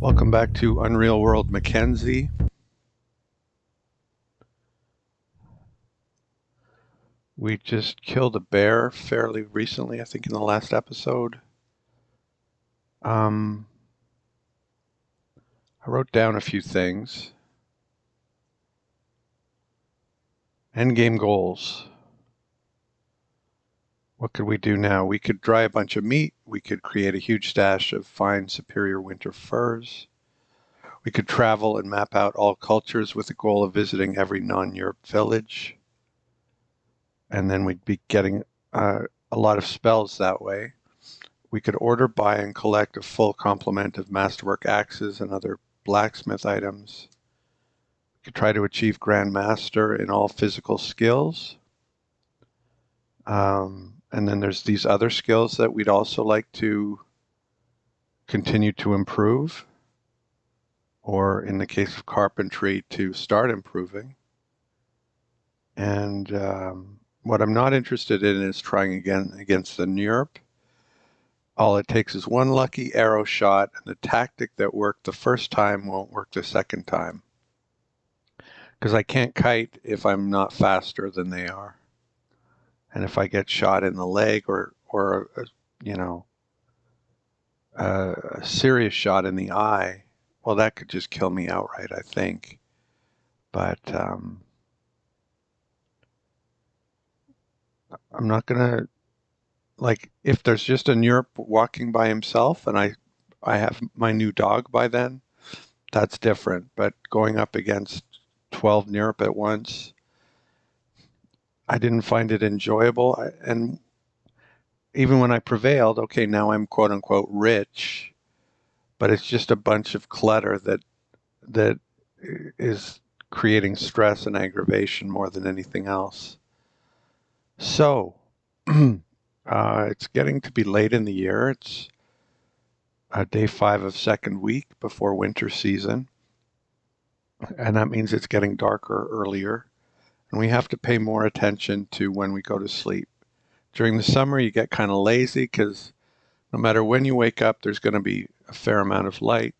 Welcome back to Unreal World Mackenzie. We just killed a bear fairly recently, I think in the last episode. I wrote down a few things. Endgame goals. What could we do now? We could dry a bunch of meat. We could create a huge stash of fine, superior winter furs. We could travel and map out all cultures with the goal of visiting every non-Europe village. And then we'd be getting a lot of spells that way. We could order, buy, and collect a full complement of masterwork axes and other blacksmith items. We could try to achieve Grand Master in all physical skills. And then there's these other skills that we'd also like to continue to improve, or in the case of carpentry, to start improving. And what I'm not interested in is trying again against the Europe. All it takes is one lucky arrow shot, and the tactic that worked the first time won't work the second time. Because I can't kite if I'm not faster than they are. And if I get shot in the leg or a serious shot in the eye, well, that could just kill me outright, I think. But I'm not going to, like, if there's just a Nurp walking by himself and I have my new dog by then, that's different. But going up against 12 Nurp at once, I didn't find it enjoyable. And even when I prevailed, okay, now I'm quote unquote rich, but it's just a bunch of clutter that is creating stress and aggravation more than anything else. So it's getting to be late in the year. It's day 5 of second week before winter season. And that means it's getting darker earlier. And we have to pay more attention to when we go to sleep. During the summer, you get kind of lazy because no matter when you wake up, there's going to be a fair amount of light.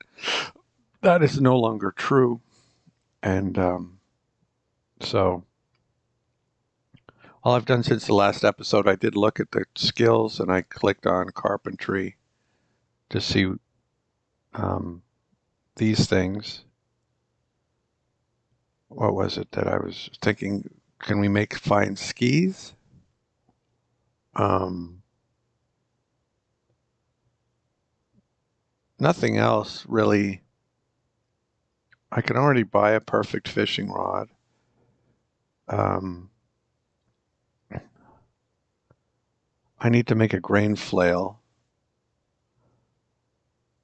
That is no longer true. And so all I've done since the last episode, I did look at the skills and I clicked on carpentry to see these things. What was it that I was thinking? Can we make fine skis? Nothing else really. I can already buy a perfect fishing rod. I need to make a grain flail.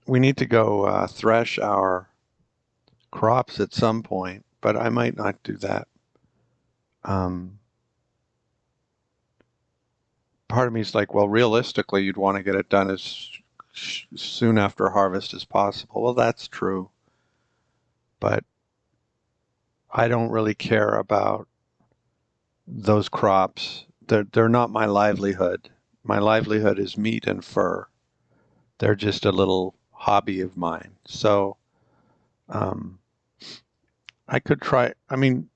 We need to go thresh our crops at some point, but I might not do that. Part of me is like, well, realistically, you'd want to get it done as soon after harvest as possible. Well, that's true. But I don't really care about those crops. They're not my livelihood. My livelihood is meat and fur. They're just a little hobby of mine. So I could try. I mean,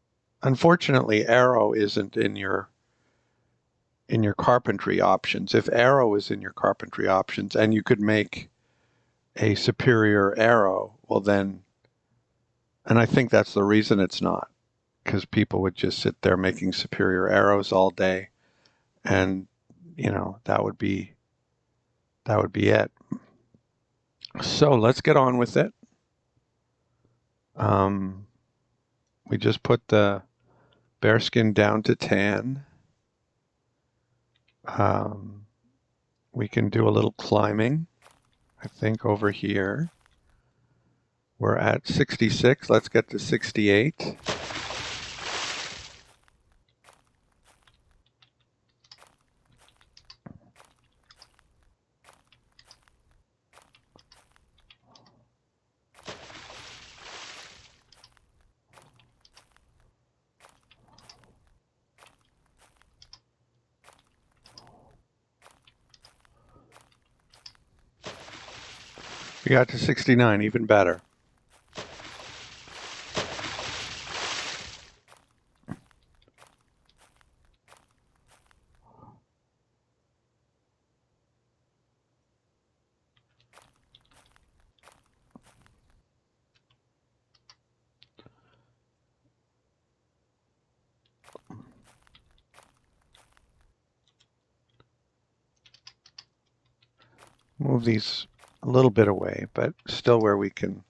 unfortunately, arrow isn't in your carpentry options. If arrow is in your carpentry options and you could make a superior arrow, well then, and I think that's the reason it's not, because people would just sit there making superior arrows all day, and that would be it. So let's get on with it. We just put the bearskin down to tan. We can do a little climbing, I think, over here. We're at 66. Let's get to 68. We got to 69, even better. Move these a little bit away, but still where we can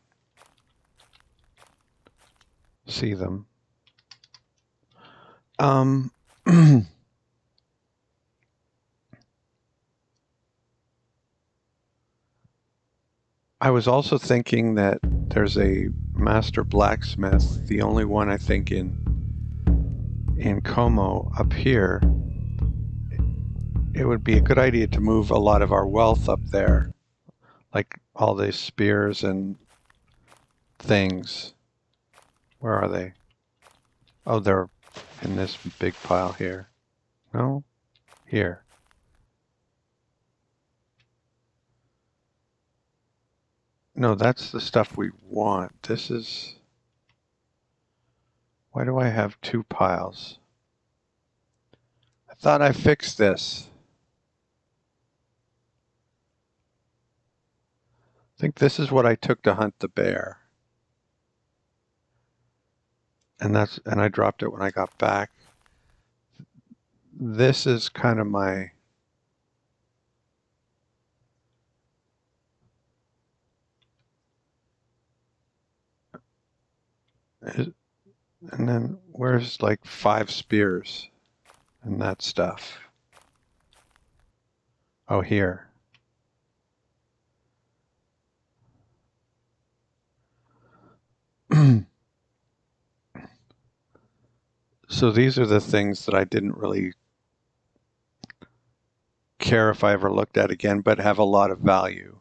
see them. I was also thinking that there's a master blacksmith, the only one I think in Como up here. It would be a good idea to move a lot of our wealth up there, like all these spears and things. Where are they? Oh, they're in this big pile here. No? Here. No, that's the stuff we want. This is... Why do I have two piles? I thought I fixed this. I think this is what I took to hunt the bear. And I dropped it when I got back. This is kind of my... And then where's like 5 spears and that stuff? Oh, here. So these are the things that I didn't really care if I ever looked at again, but have a lot of value.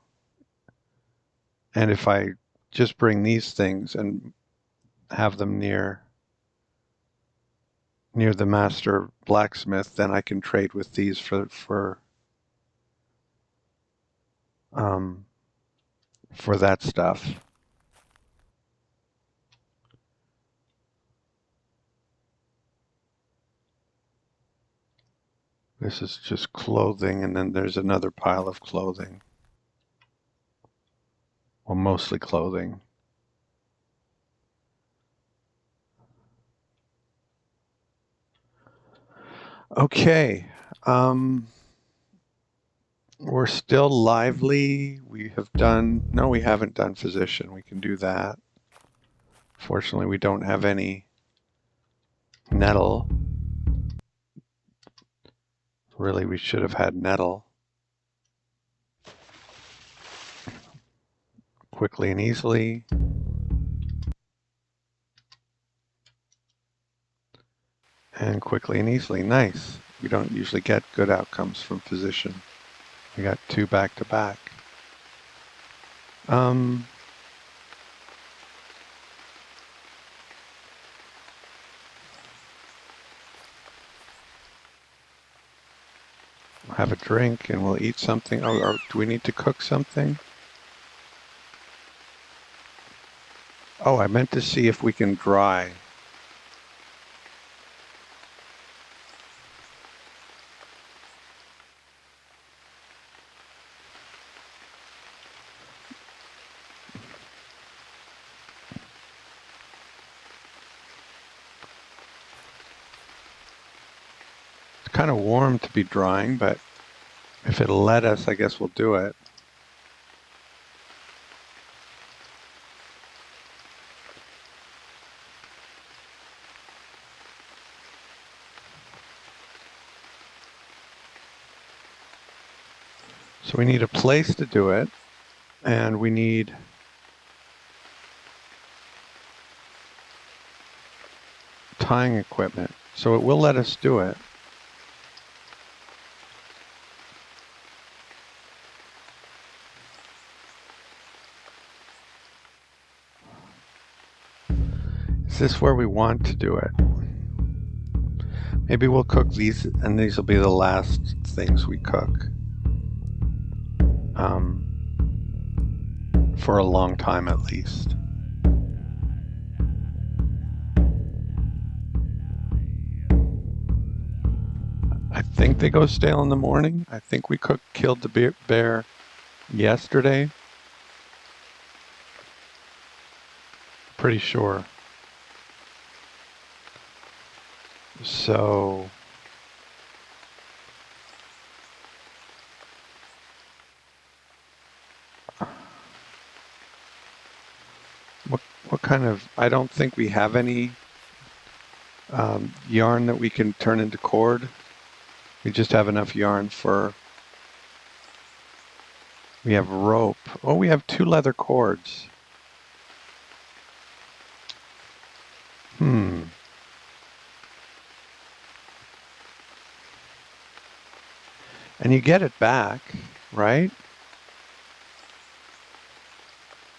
And if I just bring these things and have them near the master blacksmith, then I can trade with these for that stuff. This is just clothing, and then there's another pile of clothing. Well, mostly clothing. Okay. We're still lively. We have done... No, we haven't done physician. We can do that. Fortunately, we don't have any nettle. Really, we should have had nettle. Quickly and easily. And quickly and easily. Nice. We don't usually get good outcomes from physician. We got 2 back to back. Have a drink and we'll eat something. Oh, or do we need to cook something? Oh, I meant to see if we can dry. It's kind of warm to be drying, but if it'll let us, I guess we'll do it. So we need a place to do it, and we need tying equipment. So it will let us do it. Is this where we want to do it? Maybe we'll cook these, and these will be the last things we cook. for a long time at least. I think they go stale in the morning. I think we killed the bear yesterday. Pretty sure. So what kind of, I don't think we have any yarn that we can turn into cord. We just have enough yarn for, we have rope. Oh, we have 2 leather cords. And you get it back, right?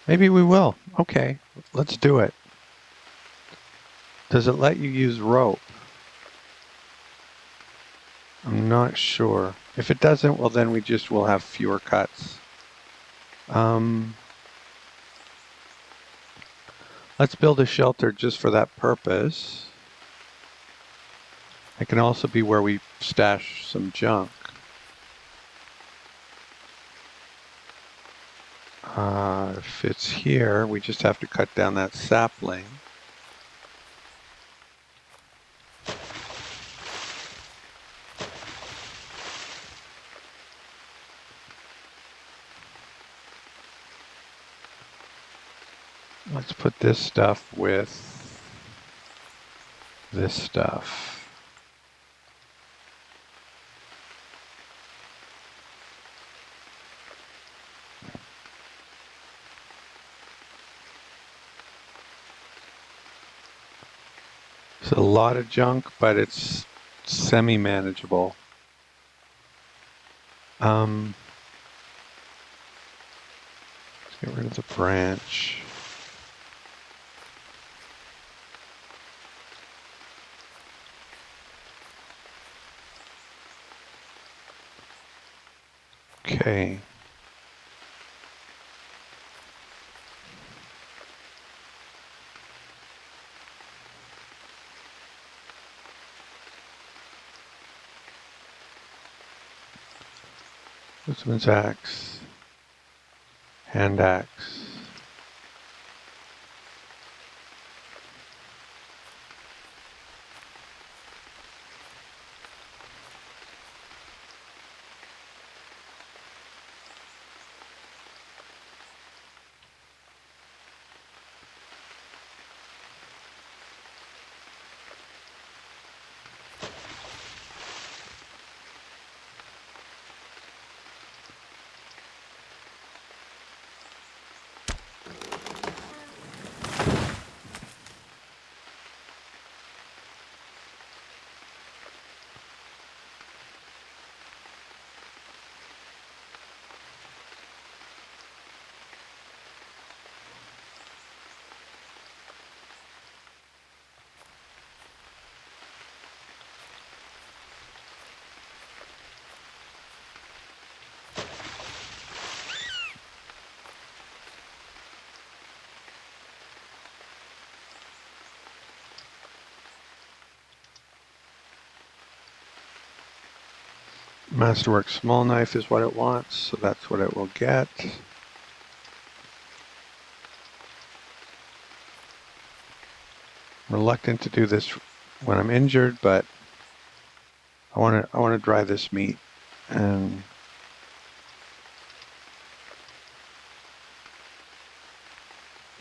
Maybe we will. Okay, let's do it. Does it let you use rope? I'm not sure. If it doesn't, well then we just will have fewer cuts. Let's build a shelter just for that purpose. It can also be where we stash some junk. If it's here, we just have to cut down that sapling. Let's put this stuff with this stuff. It's a lot of junk, but it's semi-manageable. Let's get rid of the branch. Okay. Woodsman's axe. Hand axe. Masterwork small knife is what it wants, so that's what it will get. Reluctant to do this when I'm injured, but I want to dry this meat. And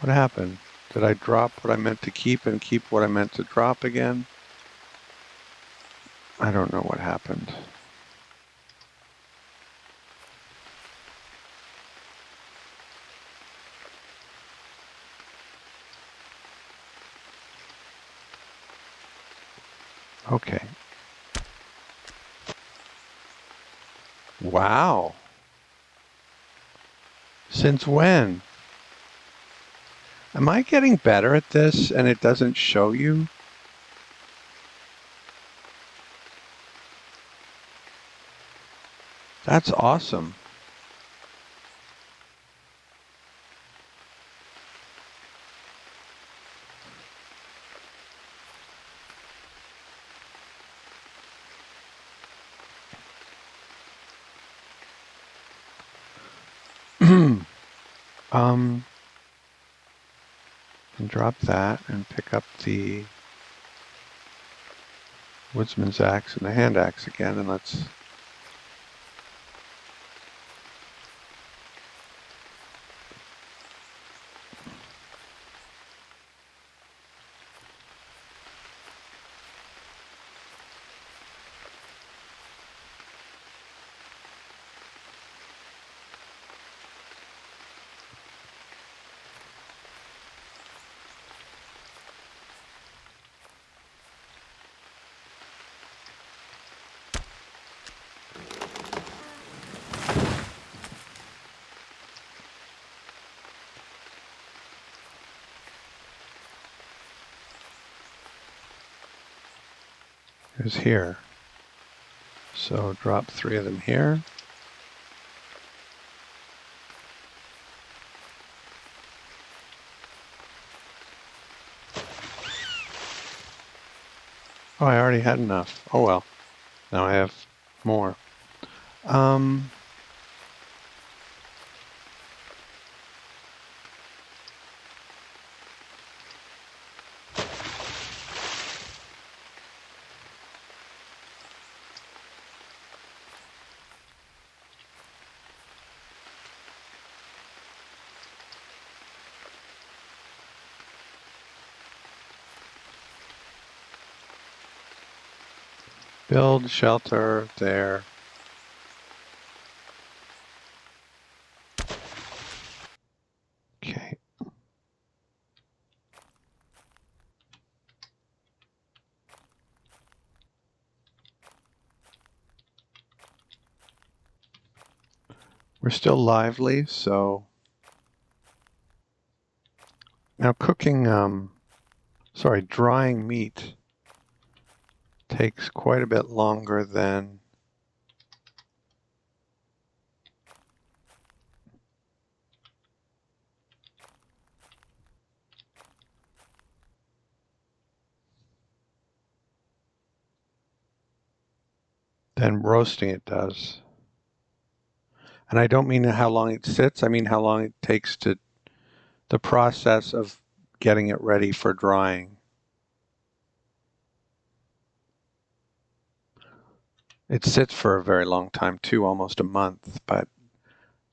what happened? Did I drop what I meant to keep and keep what I meant to drop again? I don't know what happened. Okay. Wow. Since when? Am I getting better at this and it doesn't show you? That's awesome. And drop that and pick up the woodsman's axe and the hand axe again, and let's... is here. So drop 3 of them here. Oh, I already had enough. Oh well. Now I have more. Um, build shelter there. Okay. We're still lively, so now drying meat takes quite a bit longer than roasting it does. And I don't mean how long it sits, I mean how long it takes to the process of getting it ready for drying. It sits for a very long time too, almost a month, but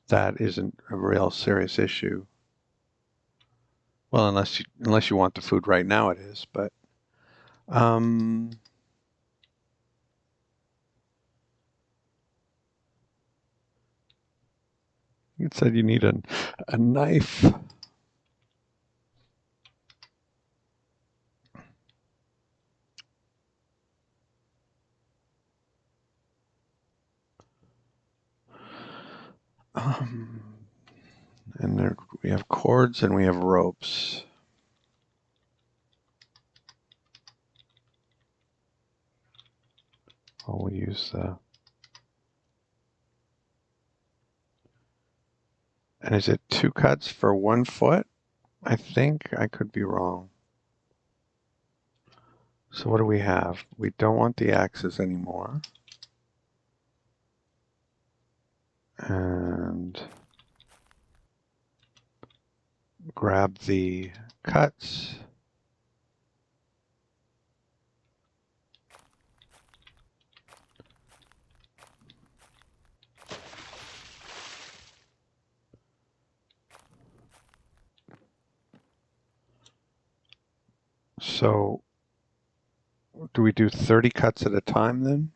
that isn't a real serious issue. Well, unless you want the food right now, it is. But you said you need a knife. And there we have cords and we have ropes. We'll use the... And is it 2 cuts for 1 foot? I think I could be wrong. So what do we have? We don't want the axes anymore. And grab the cuts. So do we do 30 cuts at a time then?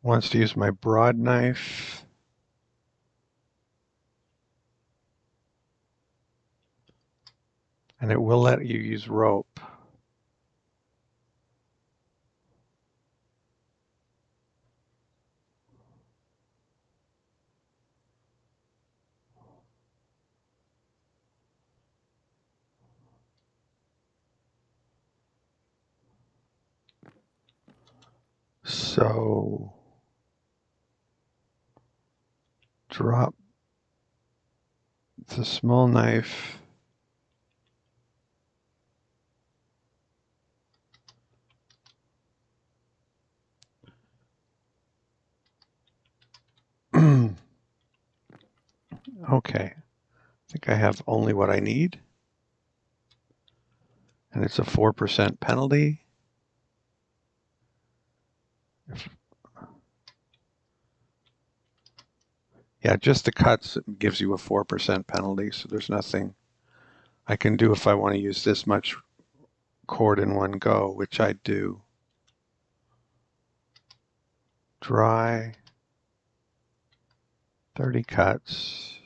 Wants to use my broad knife. And it will let you use rope. So drop the small knife okay, I think I have only what I need, and it's a 4% penalty. Yeah, just the cuts gives you a 4% penalty, so there's nothing I can do if I want to use this much cord in one go, which I do. Dry, 30 cuts.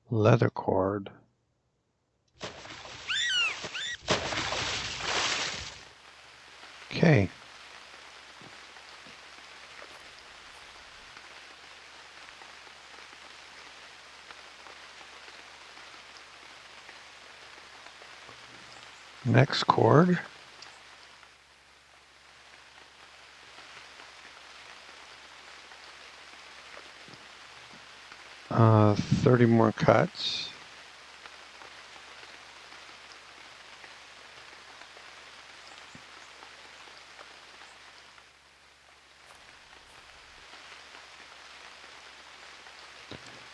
Leather cord. Okay. Next cord. Uh, 30 more cuts.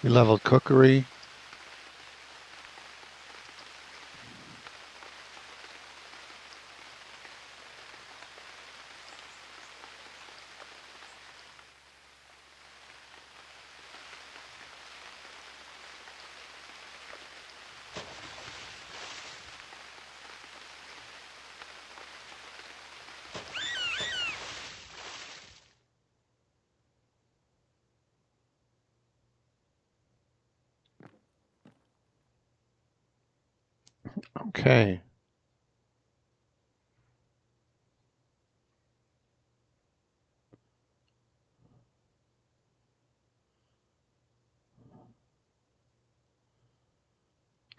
We leveled cookery. Okay.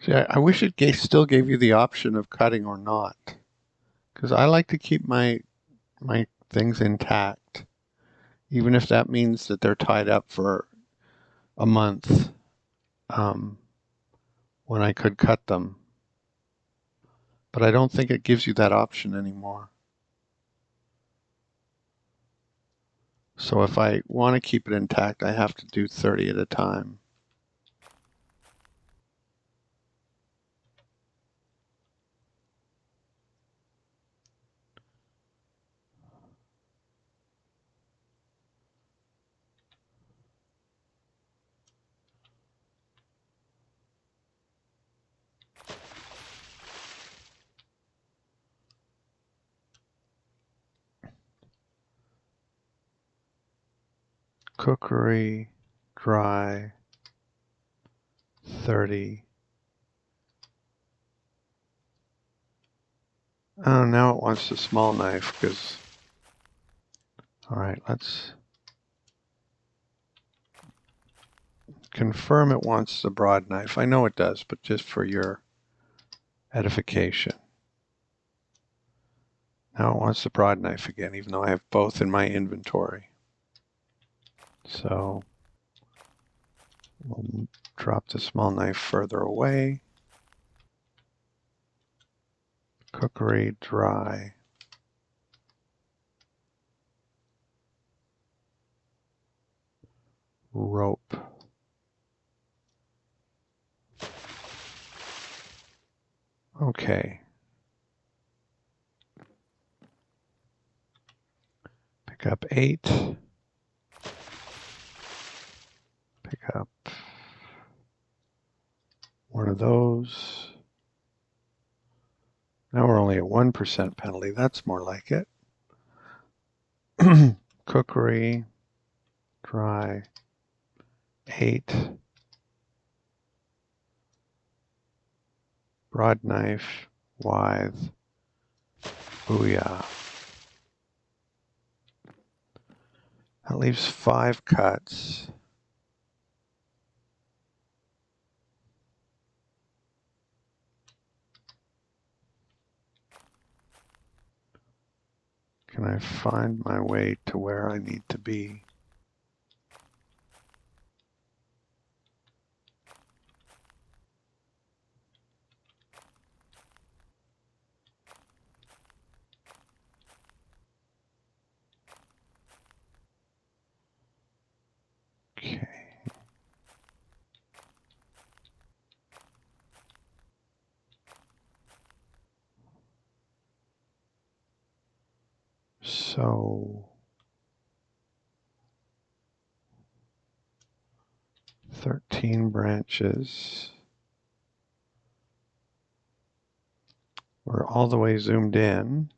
See, I wish it still gave you the option of cutting or not, because I like to keep my things intact, even if that means that they're tied up for a month, when I could cut them. But I don't think it gives you that option anymore. So if I want to keep it intact, I have to do 30 at a time. Cookery, dry, 30. Oh, now it wants the small knife because, all right, let's confirm it wants the broad knife. I know it does, but just for your edification. Now it wants the broad knife again, even though I have both in my inventory. So we'll drop the small knife further away. Cookery, dry. Rope. Okay. Pick up 8. Pick up one of those. Now we're only at 1% penalty. That's more like it. Cookery, dry, 8. Broad knife, withe, booyah. That leaves 5 cuts. Can I find my way to where I need to be? Okay. So 13 branches. We're all the way zoomed in.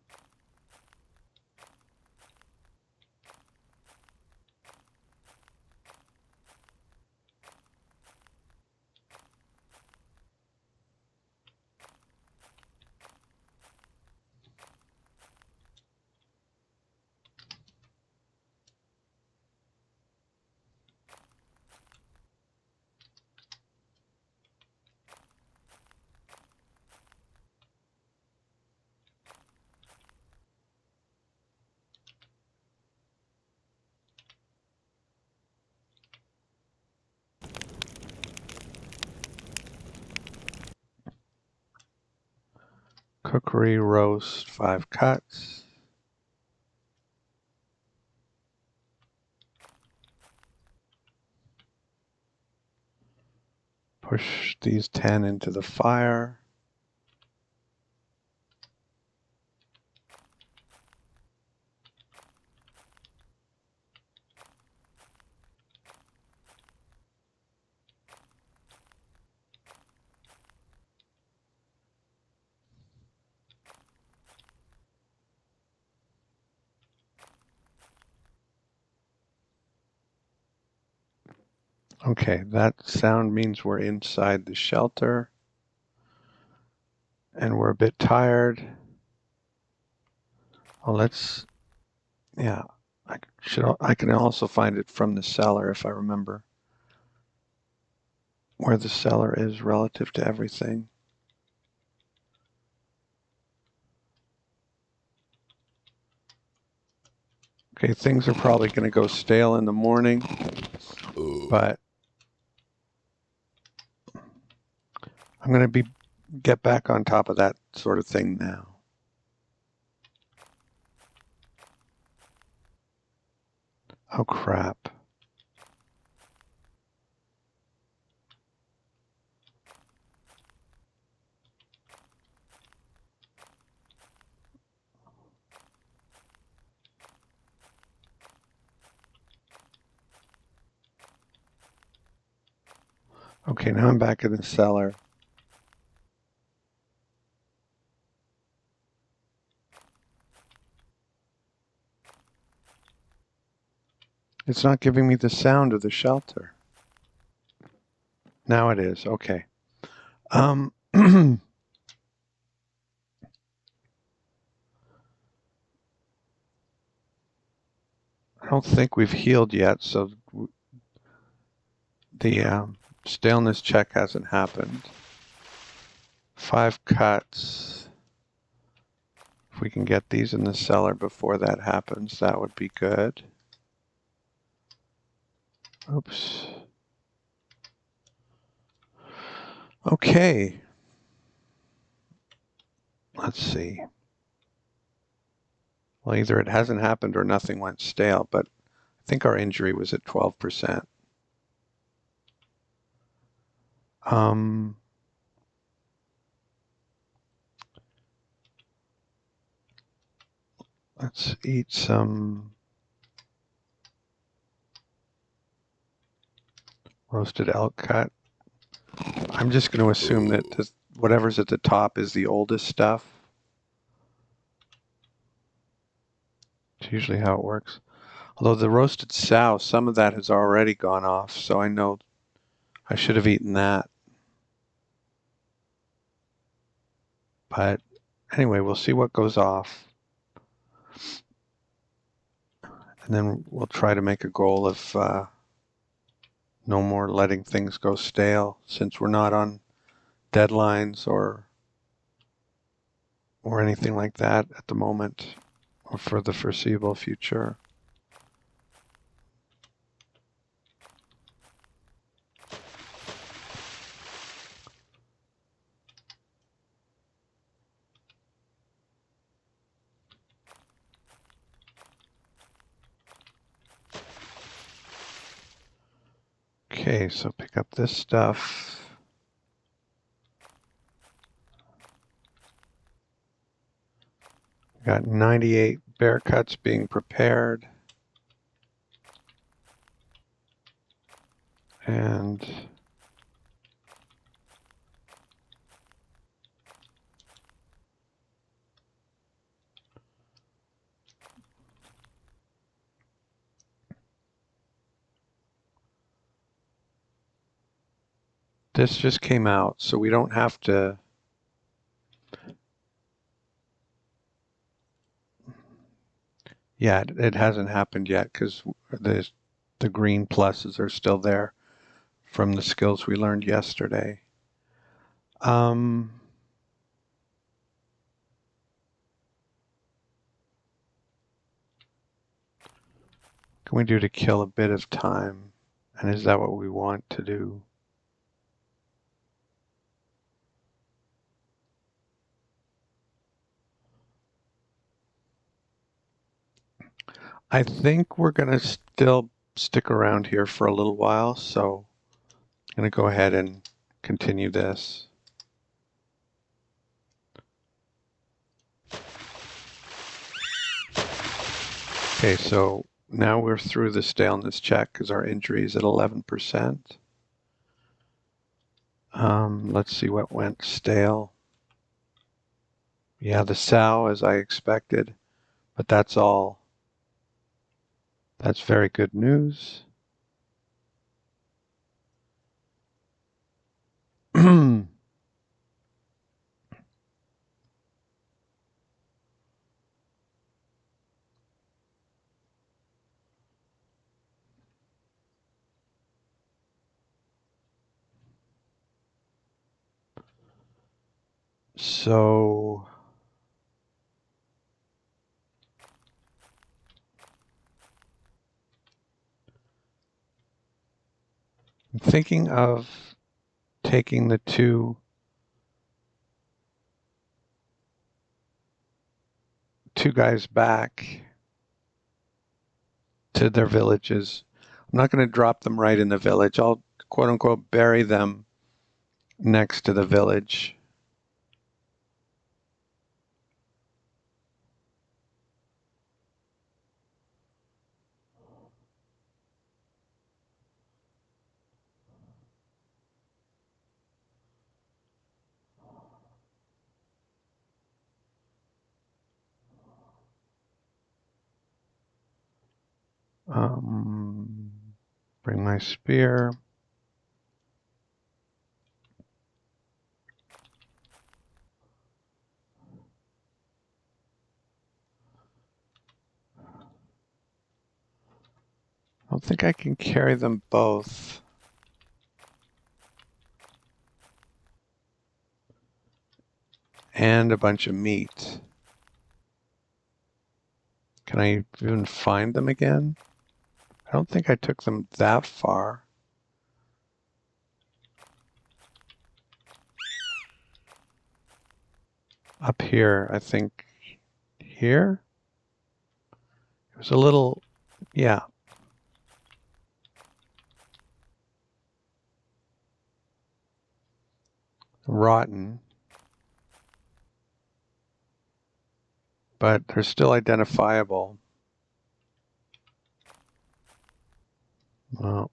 Cookery, roast, 5 cuts. Push these 10 into the fire. Okay, that sound means we're inside the shelter and we're a bit tired. Well, yeah, I can also find it from the cellar if I remember where the cellar is relative to everything. Okay, things are probably going to go stale in the morning, but I'm going to get back on top of that sort of thing now. Oh, crap. Okay, now I'm back in the cellar. It's not giving me the sound of the shelter. Now it is. Okay. I don't think we've healed yet, so the staleness check hasn't happened. 5 cuts. If we can get these in the cellar before that happens, that would be good. Oops. Okay. Let's see. Well, either it hasn't happened or nothing went stale, but I think our injury was at 12%. Let's eat some roasted elk cut. I'm just going to assume that whatever's at the top is the oldest stuff. It's usually how it works. Although the roasted sow, some of that has already gone off, so I know I should have eaten that. But anyway, we'll see what goes off. And then we'll try to make a goal of no more letting things go stale, since we're not on deadlines or anything like that at the moment. for the foreseeable future. Okay, so pick up this stuff. Got 98 bear cuts being prepared. And this just came out, so we don't have to. Yeah, it hasn't happened yet because the green pluses are still there from the skills we learned yesterday. Can we do to kill a bit of time? And is that what we want to do? I think we're going to still stick around here for a little while, so I'm going to go ahead and continue this. Okay, so now we're through the staleness check because our injury is at 11%. Let's see what went stale. Yeah, the sow, as I expected, but that's all. That's very good news. So I'm thinking of taking the two guys back to their villages. I'm not going to drop them right in the village. I'll quote unquote bury them next to the village. Bring my spear. I don't think I can carry them both. And a bunch of meat. Can I even find them again? I don't think I took them that far. Up here, I think. Here? It was a little, yeah. Rotten. But they're still identifiable. Well,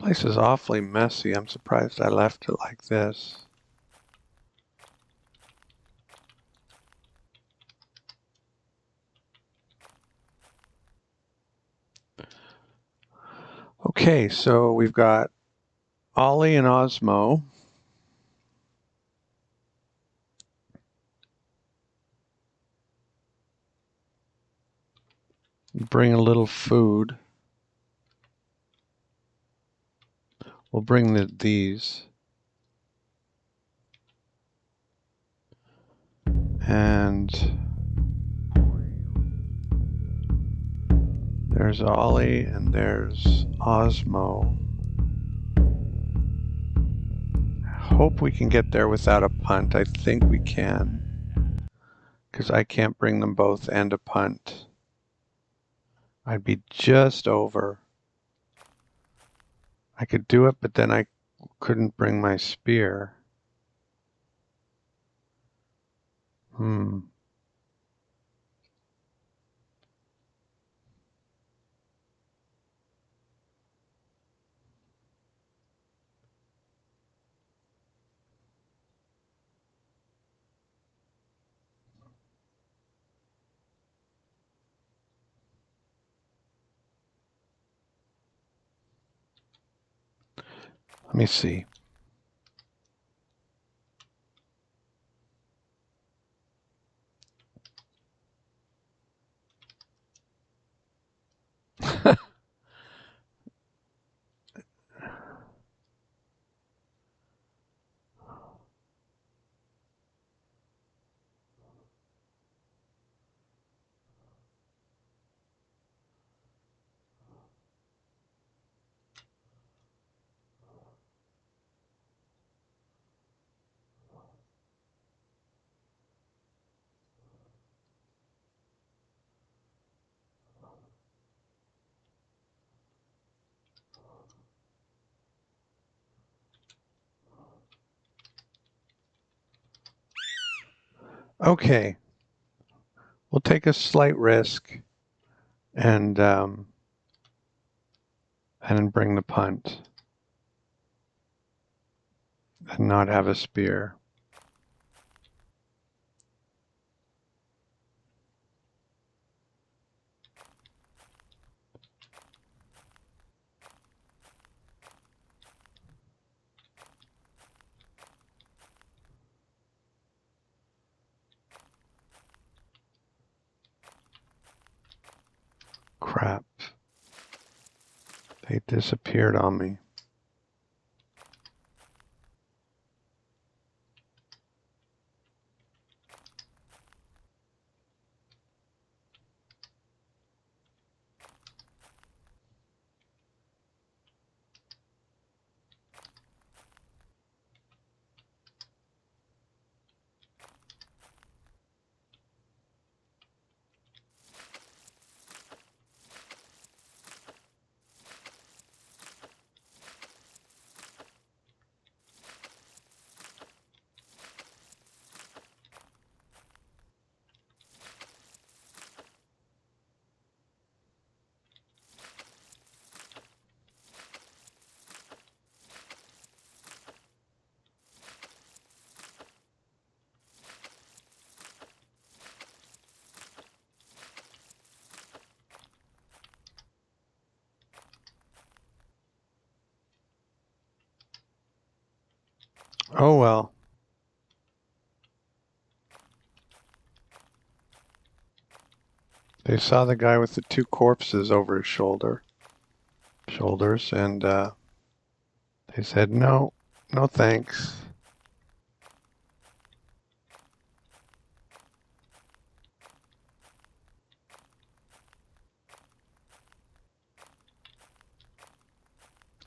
Place is awfully messy. I'm surprised I left it like this. Okay, so we've got Ollie and Osmo. Bring a little food. We'll bring these. And there's Ollie and there's Osmo. Hope we can get there without a punt. I think we can, because I can't bring them both and a punt. I'd be just over. I could do it, but then I couldn't bring my spear. Let me see. Okay, we'll take a slight risk and bring the punt and not have a spear. Crap. They disappeared on me. Oh well. They saw the guy with the two corpses over his shoulders, and they said, no, no thanks.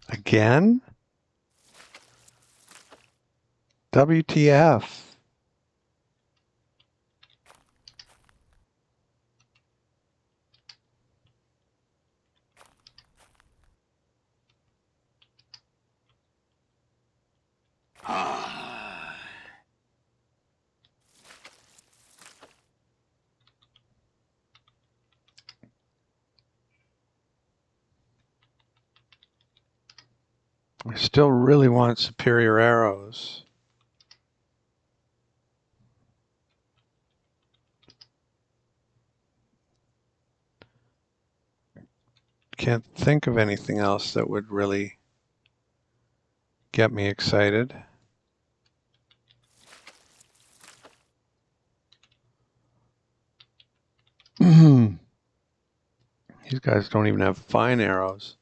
Again? WTF? I still really want superior arrows. Can't think of anything else that would really get me excited. These guys don't even have fine arrows.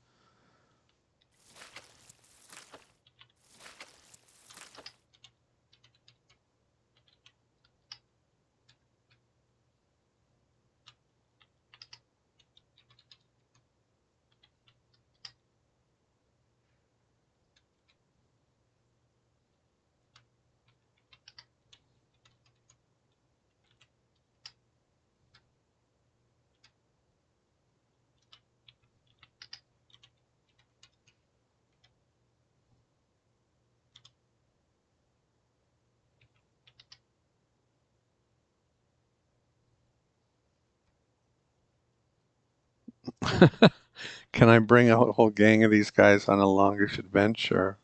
Can I bring a whole gang of these guys on a longish adventure?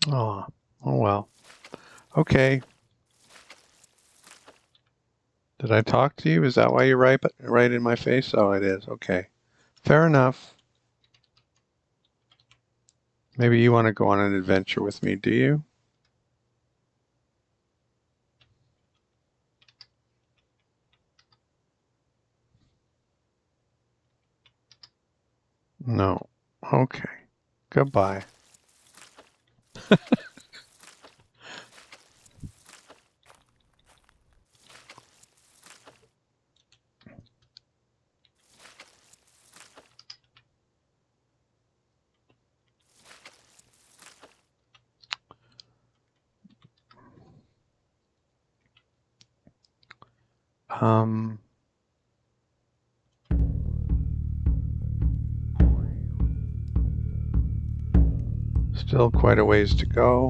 Oh, oh well. Okay. Did I talk to you? Is that why you're right in my face? Oh, it is. Okay. Fair enough. Maybe you want to go on an adventure with me, do you? No. Okay. Goodbye. Um, Still quite a ways to go.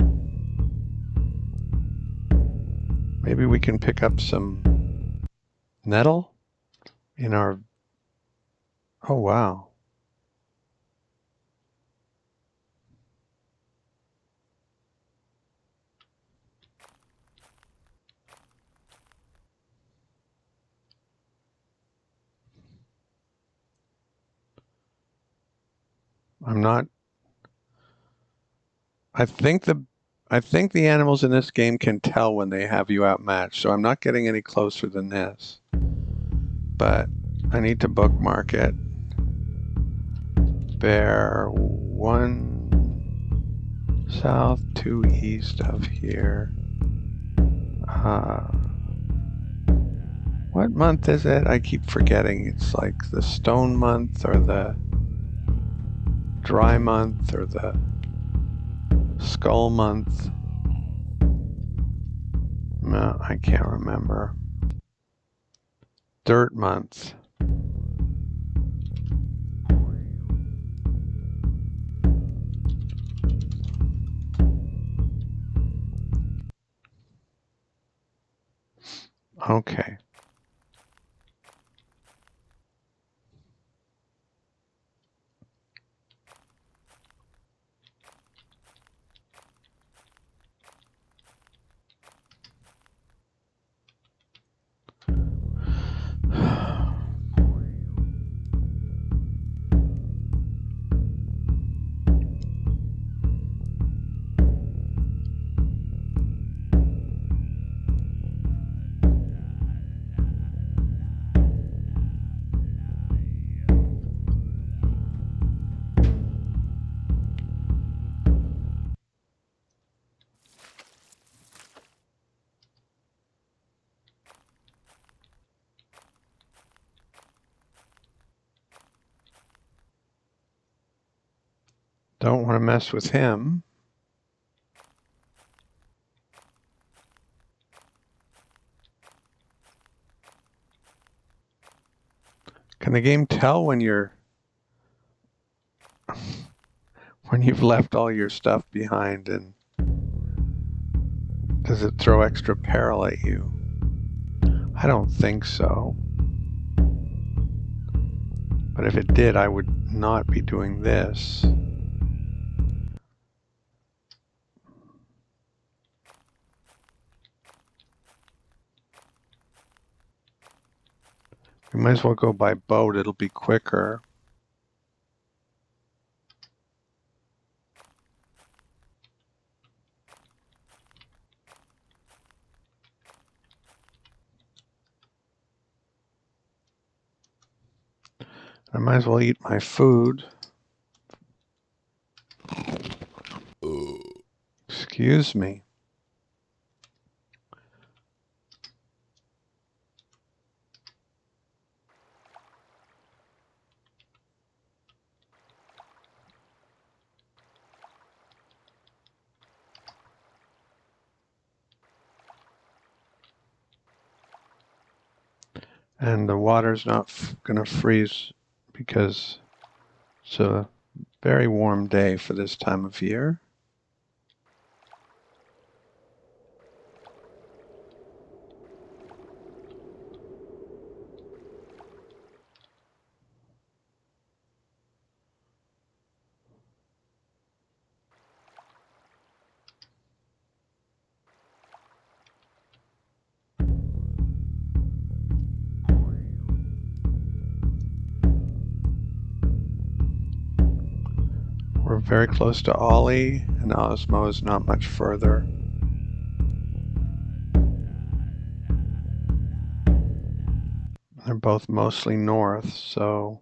Maybe we can pick up some nettle in our... Oh, wow. I'm not... I think the animals in this game can tell when they have you outmatched, so I'm not getting any closer than this. But I need to bookmark it. Bear 1 south, 2 east of here. What month is it? I keep forgetting. It's like the stone month or the dry month or the skull month. No, I can't remember. Dirt month. Okay. Don't want to mess with him. Can the game tell when you've left all your stuff behind, and does it throw extra peril at you? I don't think so. But if it did, I would not be doing this. We might as well go by boat. It'll be quicker. I might as well eat my food. Excuse me. And the water's not going to freeze because it's a very warm day for this time of year. We're very close to Ollie, and Osmo is not much further. They're both mostly north, so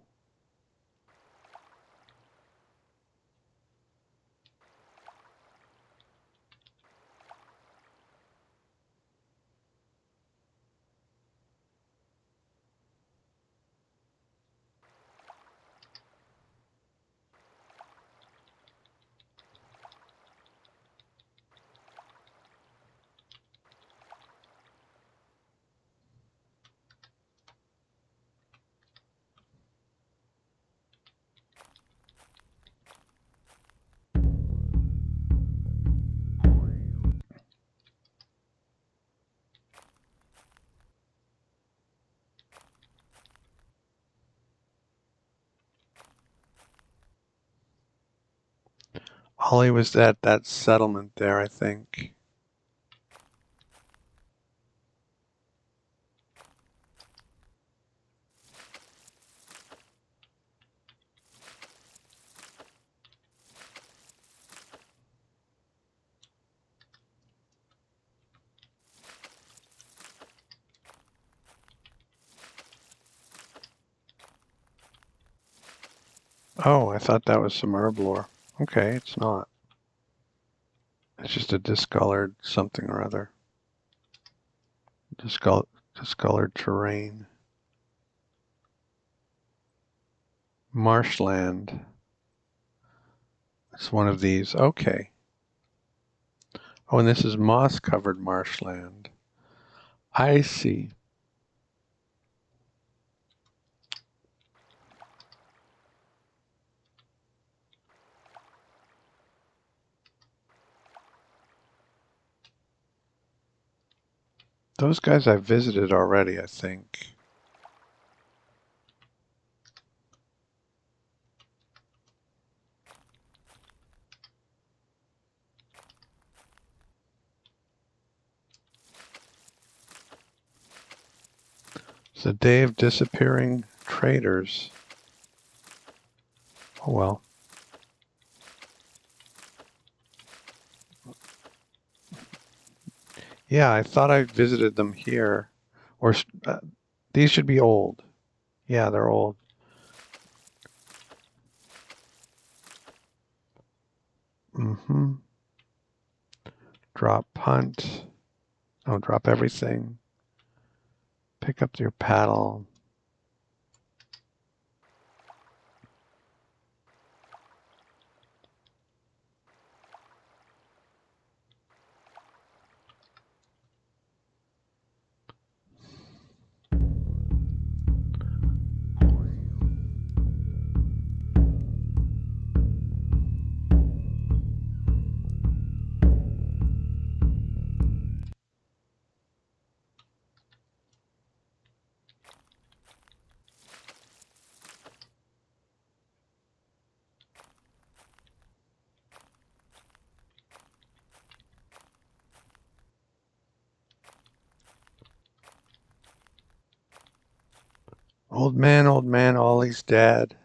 Ollie was at that settlement there, I think. Oh, I thought that was some herblore. Okay, it's not. It's just a discolored something or other. Discolored terrain. Marshland. It's one of these. Okay. Oh, and this is moss-covered marshland. I see. Those guys I visited already, I think. It's the day of disappearing traders. Oh well. Yeah, I thought I visited them here. Or these should be old. Yeah, they're old. Mm-hmm. Drop punt. Oh, drop everything. Pick up your paddle. old man, Ollie's dead.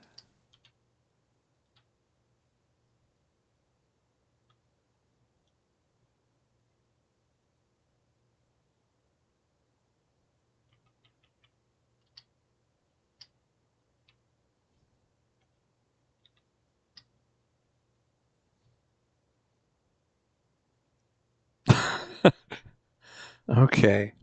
Okay.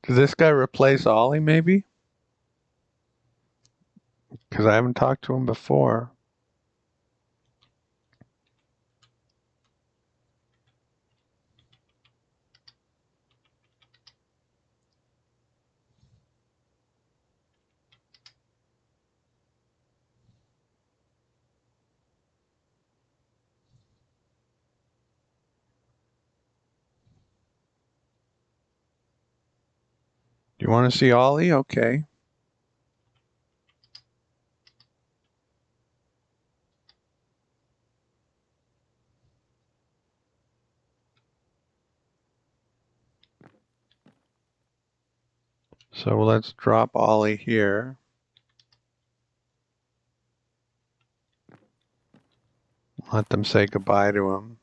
Does this guy replace Ollie, maybe? Because I haven't talked to him before. Do you want to see Ollie? Okay. So let's drop Ollie here. Let them say goodbye to him.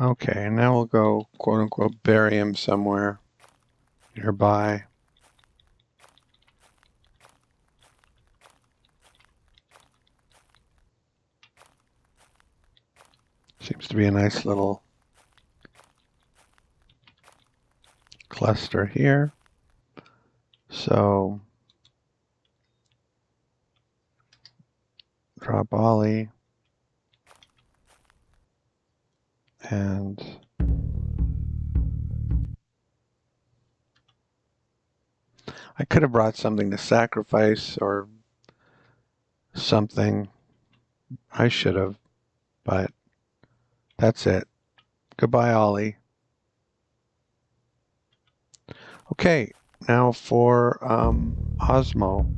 Okay, and now we'll go, quote unquote, bury him somewhere nearby. Seems to be a nice little cluster here. So drop Ollie and I could have brought something to sacrifice or something. I should have, but that's it. Goodbye, Ollie. Okay, now for Osmo.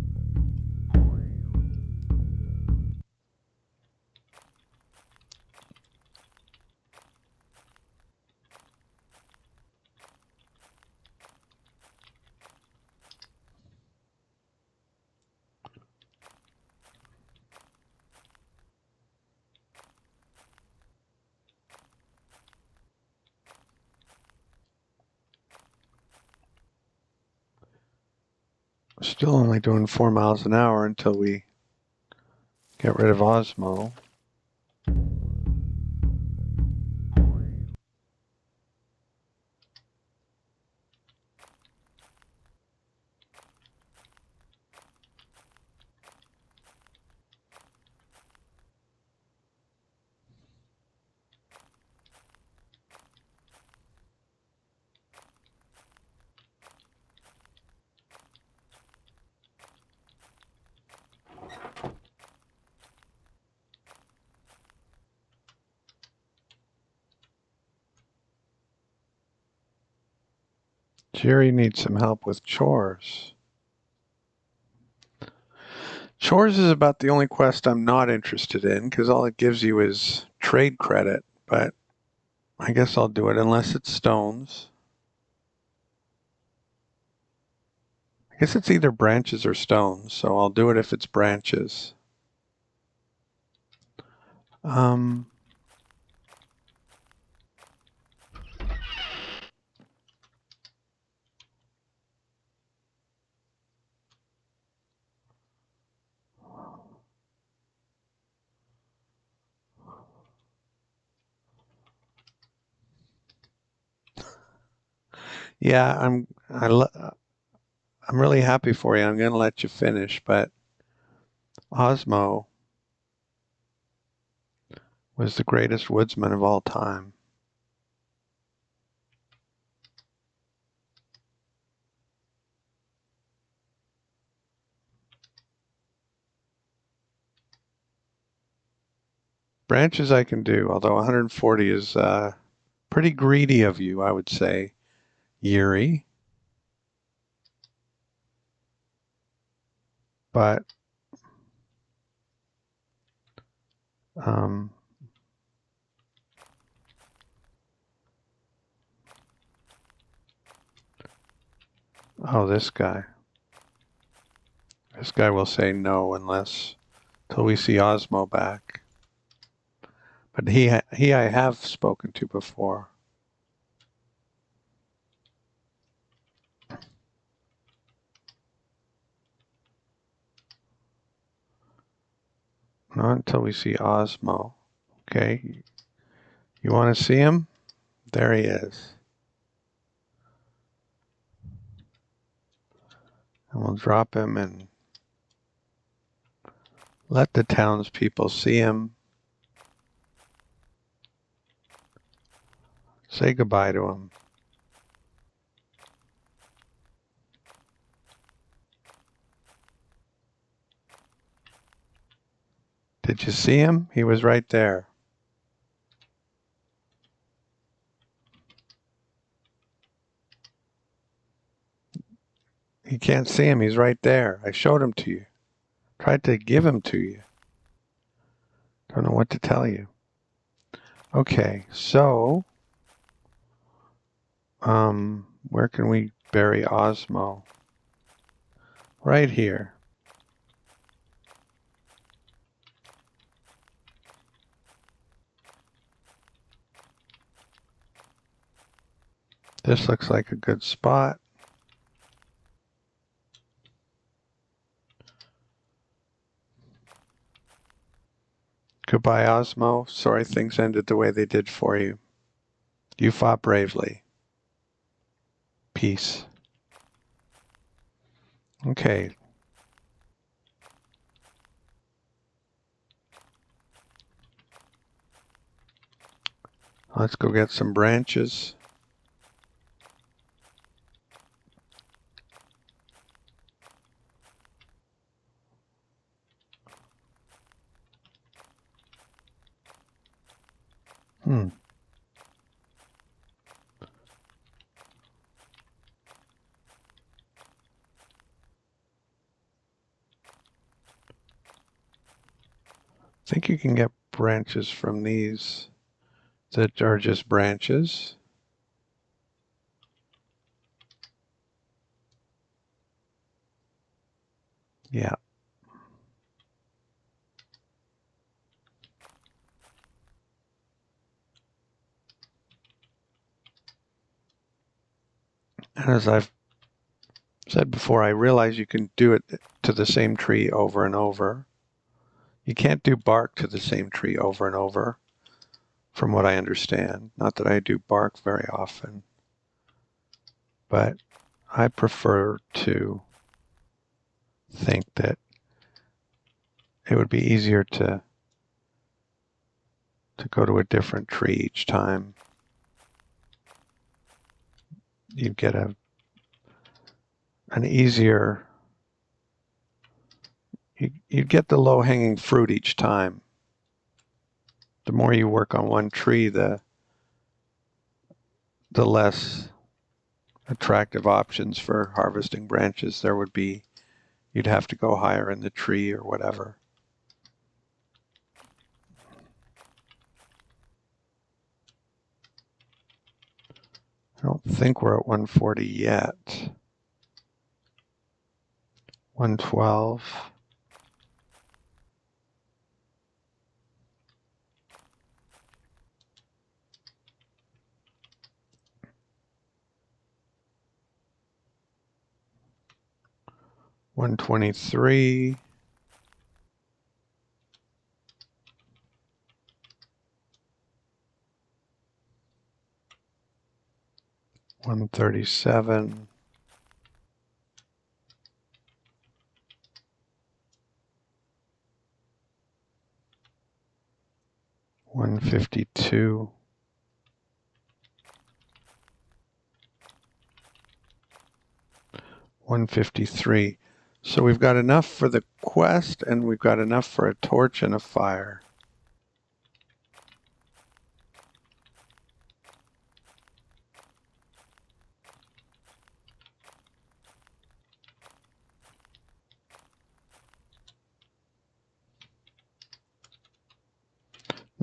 Still only doing 4 miles an hour until we get rid of Osmo. Jerry needs some help with chores. Chores is about the only quest I'm not interested in because all it gives you is trade credit, but I guess I'll do it unless it's stones. I guess it's either branches or stones, so I'll do it if it's branches. Yeah, I'm really happy for you. I'm going to let you finish, but Osmo was the greatest woodsman of all time. Branches I can do, although 140 is pretty greedy of you, I would say, Yuri. But um, oh, this guy. This guy will say no unless till we see Osmo back. But he I have spoken to before. Not until we see Osmo. Okay, you want to see him? There he is. And we'll drop him and let the townspeople see him. Say goodbye to him. Did you see him? He was right there. You can't see him. He's right there. I showed him to you. Tried to give him to you. Don't know what to tell you. Okay, so where can we bury Osmo? Right here. This looks like a good spot. Goodbye, Osmo. Sorry things ended the way they did for you. You fought bravely. Peace. Okay. Let's go get some branches. I think you can get branches from these that are just branches. Yeah. And as I've said before, I realize you can do it to the same tree over and over. You can't do bark to the same tree over and over, from what I understand. Not that I do bark very often, but I prefer to think that it would be easier to go to a different tree each time. You'd get an easier, you'd get the low-hanging fruit each time. The more you work on one tree, the less attractive options for harvesting branches there would be. You'd have to go higher in the tree or whatever. I don't think we're at 140 yet. 112. $123. 137. 152. 153. So we've got enough for the quest, and we've got enough for a torch and a fire.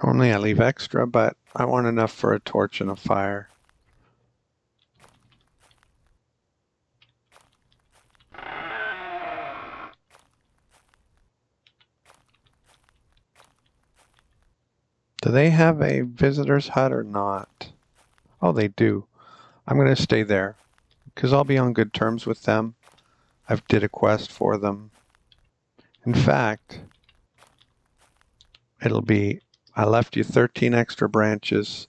Normally I leave extra, but I want enough for a torch and a fire. Do they have a visitor's hut or not? Oh, they do. I'm going to stay there because I'll be on good terms with them. I've did a quest for them. In fact, it'll be, I left you 13 extra branches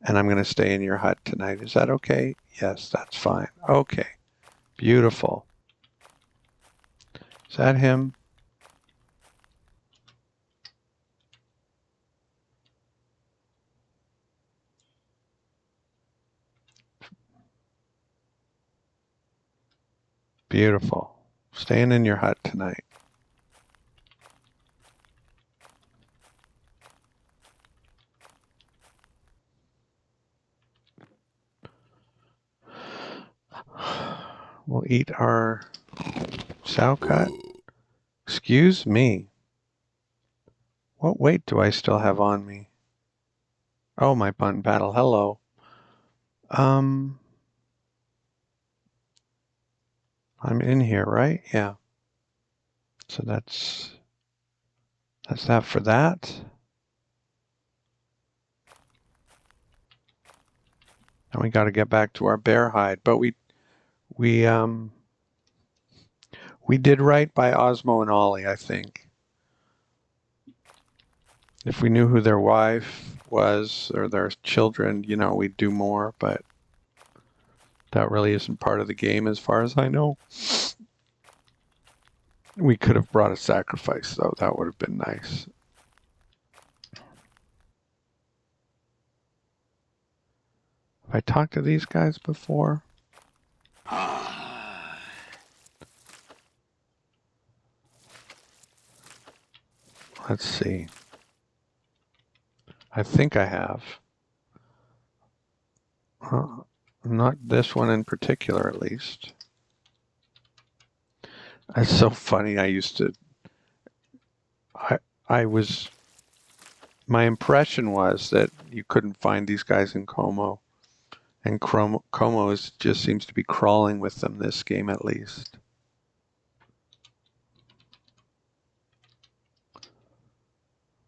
and I'm going to stay in your hut tonight. Is that okay? Yes, that's fine. Okay, beautiful. Is that him? Beautiful. Staying in your hut tonight. We'll eat our sauerkraut. Excuse me. What weight do I still have on me? Oh, my button paddle. Hello. I'm in here, right? Yeah. So that's that for that. And we got to get back to our bear hide, but we did right by Osmo and Ollie, I think. If we knew who their wife was or their children, you know, we'd do more, but that really isn't part of the game as far as I know. We could have brought a sacrifice, though. That would have been nice. Have I talked to these guys before? Let's see. I think I have. Not this one in particular, at least. It's so funny. My impression was that you couldn't find these guys in Como. And Como just seems to be crawling with them this game, at least.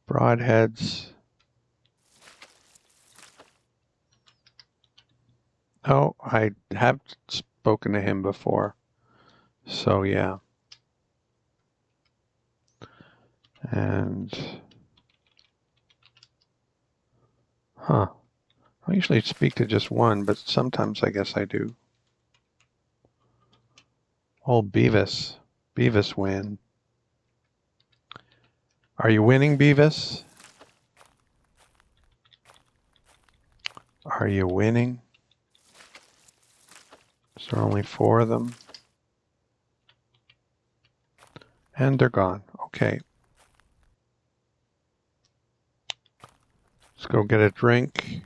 Broadheads. Oh, I have spoken to him before. So, yeah. And, I usually speak to just one, but sometimes I guess I do. Old Beavis. Beavis win. Are you winning, Beavis? Are you winning? Is there only 4 of them? And they're gone. Okay. Let's go get a drink.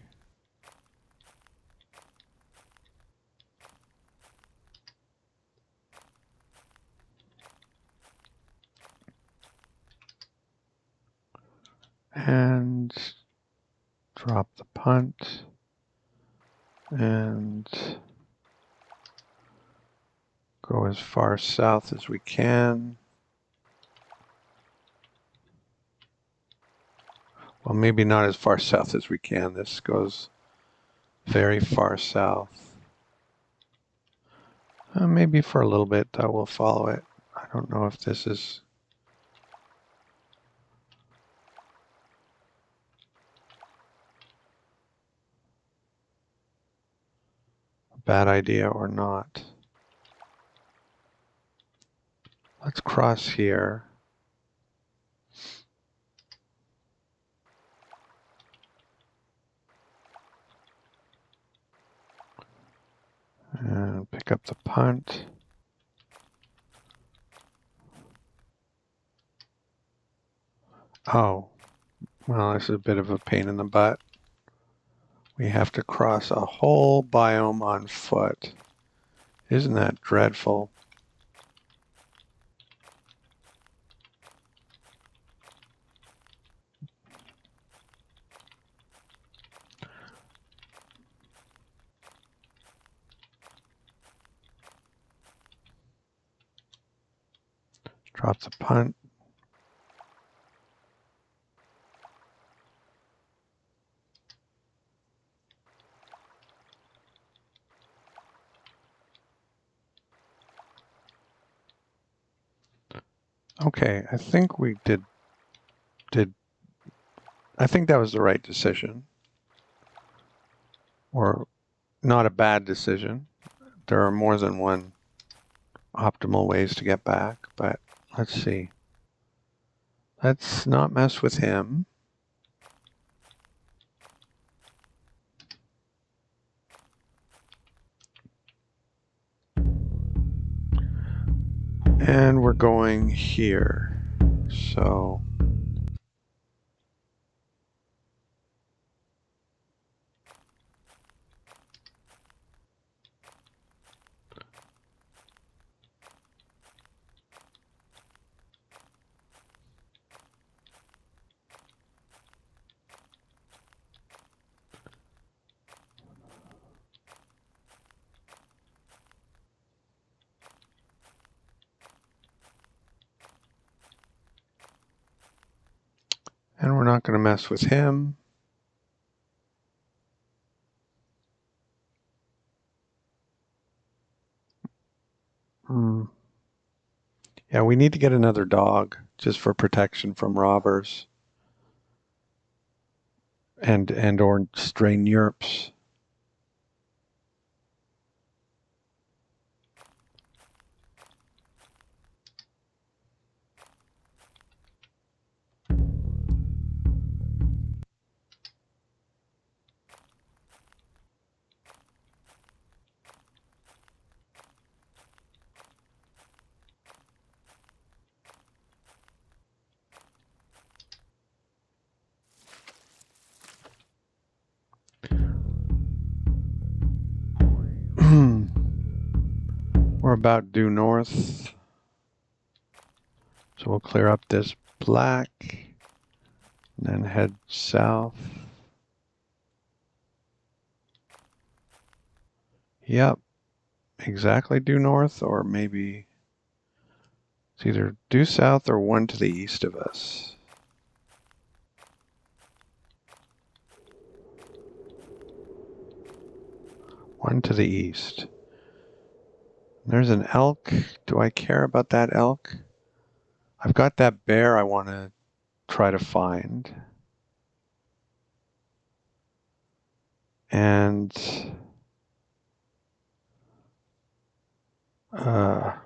And drop the punt. And go as far south as we can. Well, maybe not as far south as we can. This goes very far south. Maybe for a little bit I will follow it. I don't know if this is... bad idea or not. Let's cross here. And pick up the punt. Oh, well, this is a bit of a pain in the butt. We have to cross a whole biome on foot. Isn't that dreadful? Drop the punt. Okay, I think we did I think that was the right decision. Or not a bad decision. There are more than one optimal ways to get back, but let's see. Let's not mess with him. And we're going here. So and we're not going to mess with him. Yeah, we need to get another dog just for protection from robbers and or stray Nerps. We're about due north. So we'll clear up this black and then head south. Yep, exactly due north, or maybe it's either due south or one to the east of us. One to the east. There's an elk. Do I care about that elk? I've got that bear I want to try to find. And I'm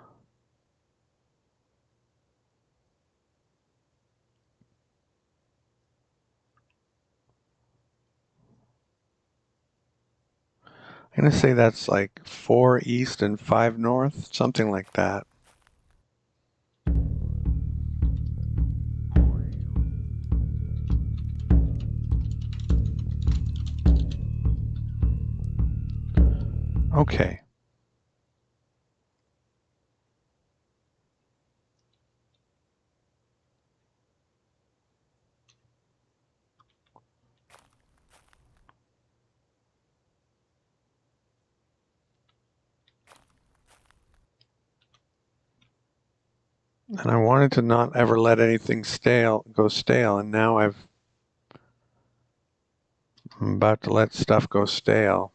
going to say that's like 4 east and 5 north, something like that. Okay. And I wanted to not ever let anything go stale, and now I'm about to let stuff go stale.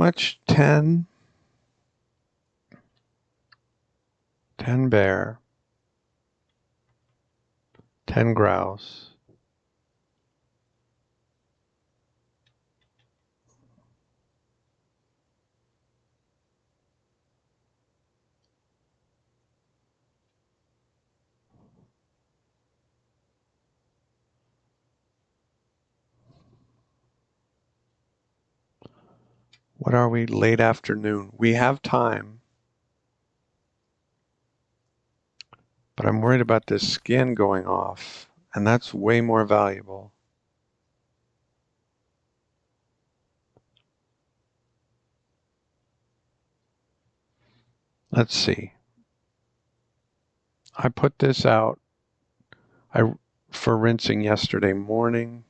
much? 10? 10 bear. 10 grouse. What are we? Late afternoon. We have time. But I'm worried about this skin going off. And that's way more valuable. Let's see. I put this out for rinsing yesterday morning.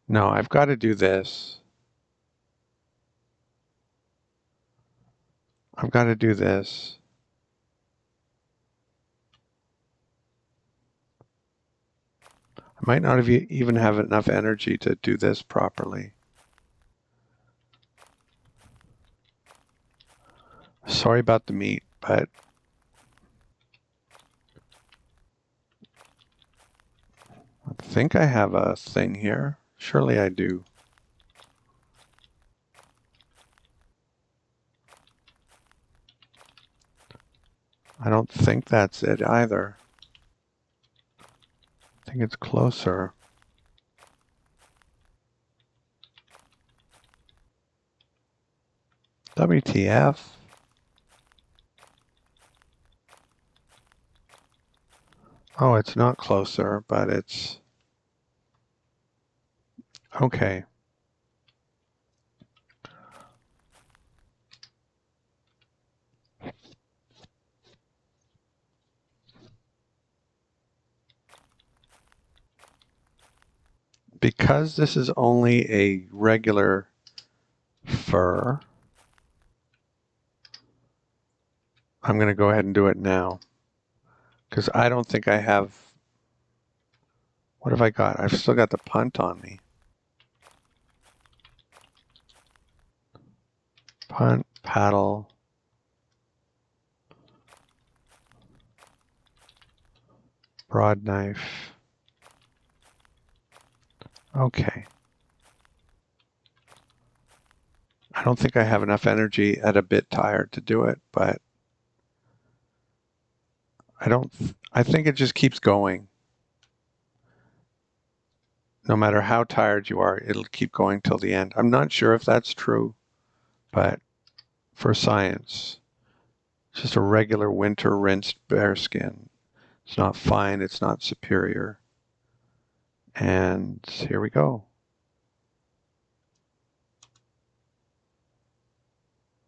No, I've got to do this. I've got to do this. I might not have even have enough energy to do this properly. Sorry about the meat, but I think I have a thing here. Surely I do. I don't think that's it either. I think it's closer. WTF? Oh, it's not closer, but it's okay. Because this is only a regular fur, I'm going to go ahead and do it now. Because I don't think I have... What have I got? I've still got the punt on me. Punt, paddle. Broad knife. Okay. I don't think I have enough energy at a bit tired to do it, but I think it just keeps going. No matter how tired you are, it'll keep going till the end. I'm not sure if that's true, but for science, it's just a regular winter rinsed bear skin. It's not fine, it's not superior. And here we go.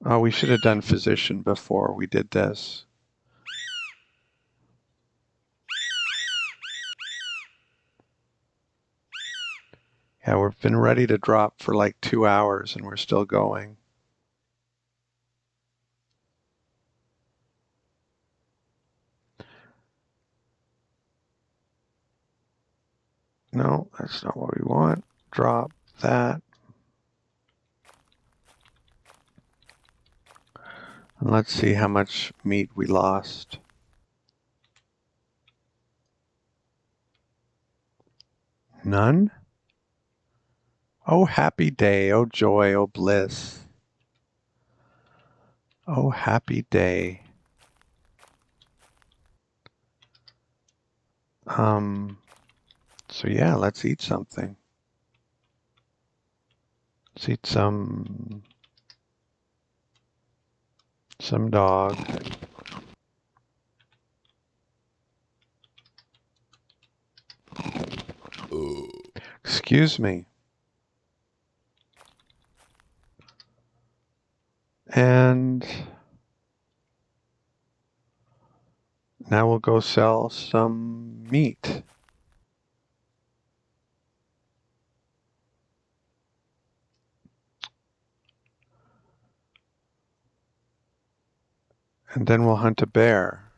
Oh, we should have done physician before we did this. Yeah, we've been ready to drop for like 2 hours and we're still going. No, that's not what we want. Drop that. And let's see how much meat we lost. None? Oh, happy day. Oh, joy. Oh, bliss. Oh, happy day. So yeah, let's eat something. Let's eat some dog. Excuse me. And now we'll go sell some meat. And then we'll hunt a bear.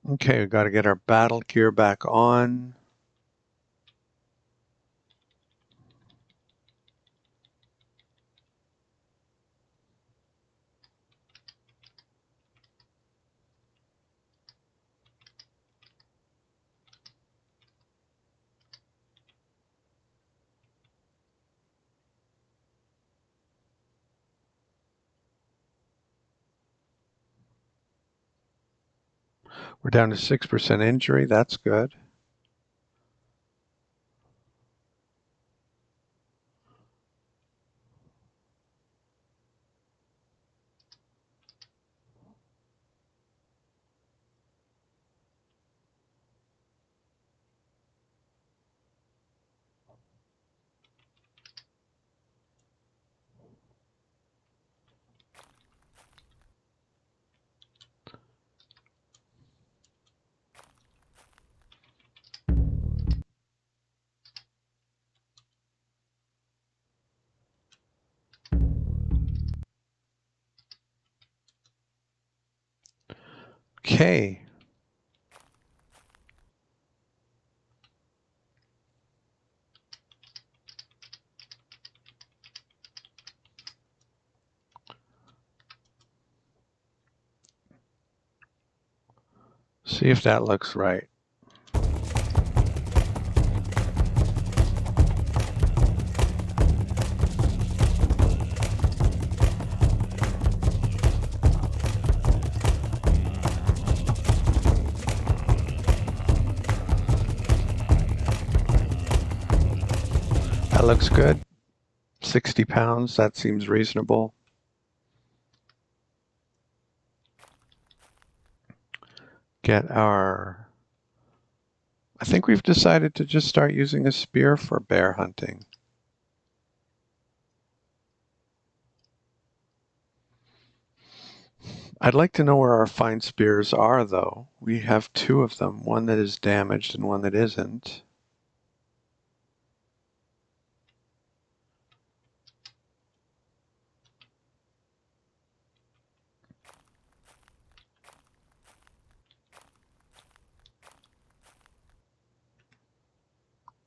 Okay, we've got to get our battle gear back on. We're down to 6% injury. That's good. Okay. See if that looks right. That looks good. 60 pounds, that seems reasonable. Get our... I think we've decided to just start using a spear for bear hunting. I'd like to know where our fine spears are, though. We have two of them, one that is damaged and one that isn't.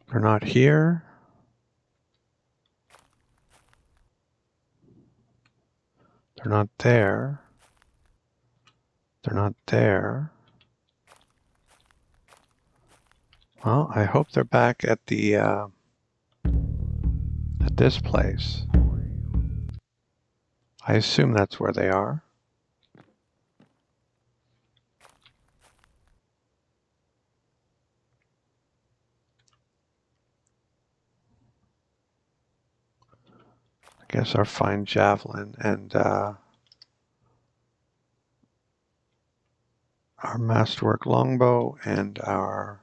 They're not here. They're not there. They're not there. Well, I hope they're back at the at this place. I assume that's where they are. I guess our fine javelin and our masterwork longbow and our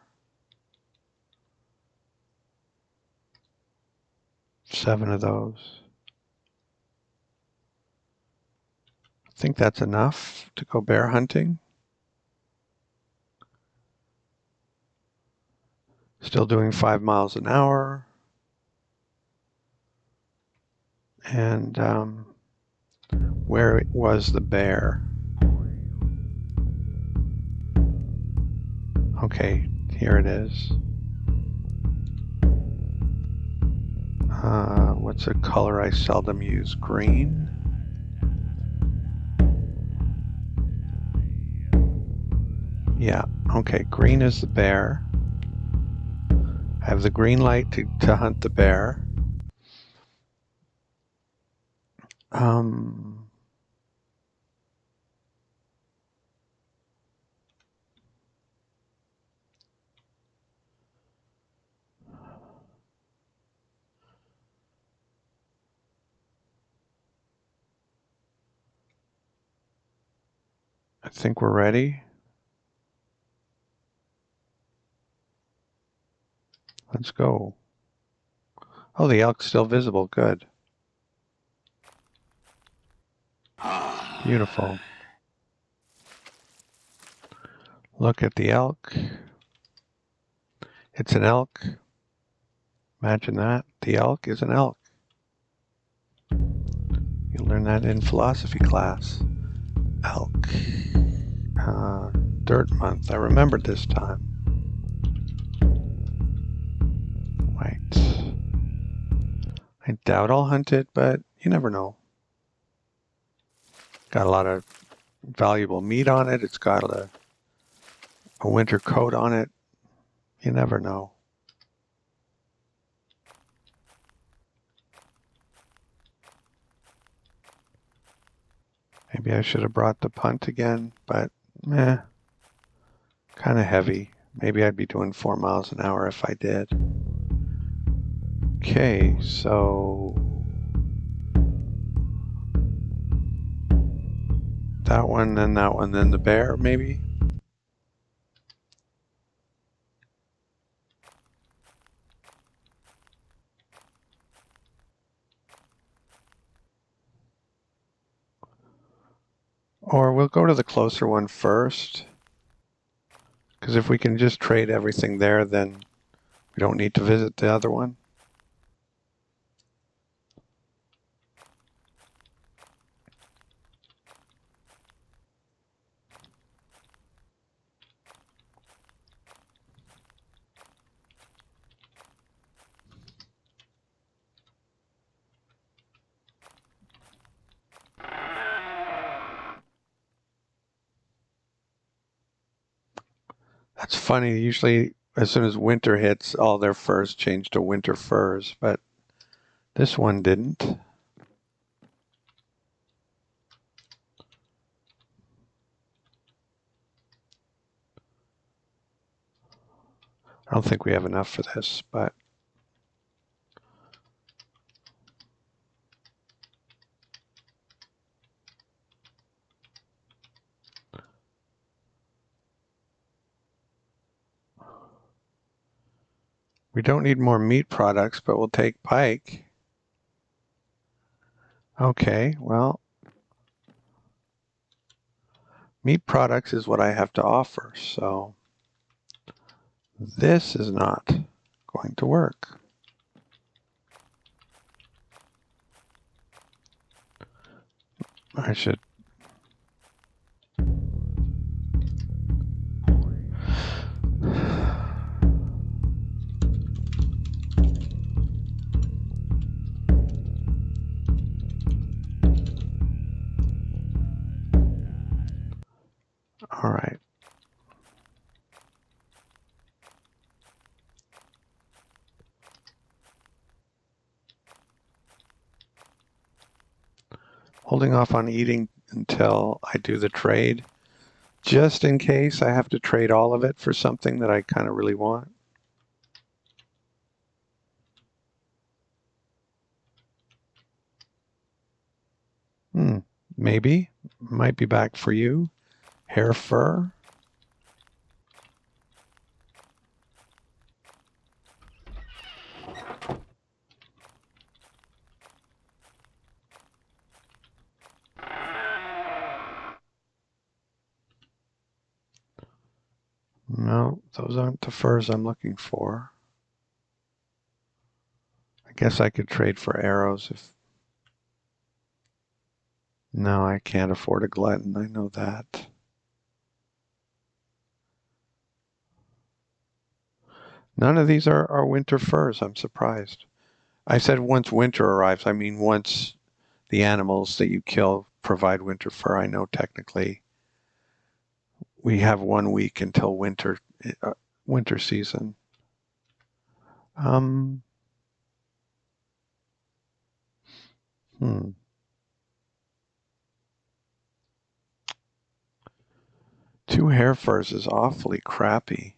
7 of those. I think that's enough to go bear hunting. Still doing 5 miles an hour. And where was the bear? Okay, here it is. What's a color I seldom use? Green. Yeah, okay, green is the bear. I have the green light to hunt the bear. I think we're ready. Let's go. Oh, the elk's still visible. Good. Beautiful. Look at the elk. It's an elk. Imagine that. The elk is an elk. You learn that in philosophy class. Elk. dirt month. I remembered this time. Right. I doubt I'll hunt it, but you never know. Got a lot of valuable meat on it. It's got a winter coat on it. You never know. Maybe I should have brought the punt again, but kind of heavy. Maybe I'd be doing 4 miles an hour if I did. Okay, so that one, then that one, then the bear, maybe? Or we'll go to the closer one first. Because if we can just trade everything there, then we don't need to visit the other one. That's funny. Usually, as soon as winter hits, all their furs change to winter furs, but this one didn't. I don't think we have enough for this, but we don't need more meat products, but we'll take pike. Okay, well, meat products is what I have to offer, so this is not going to work. I should. All right. Holding off on eating until I do the trade, just in case I have to trade all of it for something that I kind of really want. Maybe. Might be back for you. Hair fur. No, those aren't the furs I'm looking for. I guess I could trade for arrows if... No, I can't afford a glutton. I know that. None of these are winter furs. I'm surprised. I said once winter arrives. I mean once the animals that you kill provide winter fur. I know technically we have 1 week until winter season. Hmm. 2 hair furs is awfully crappy.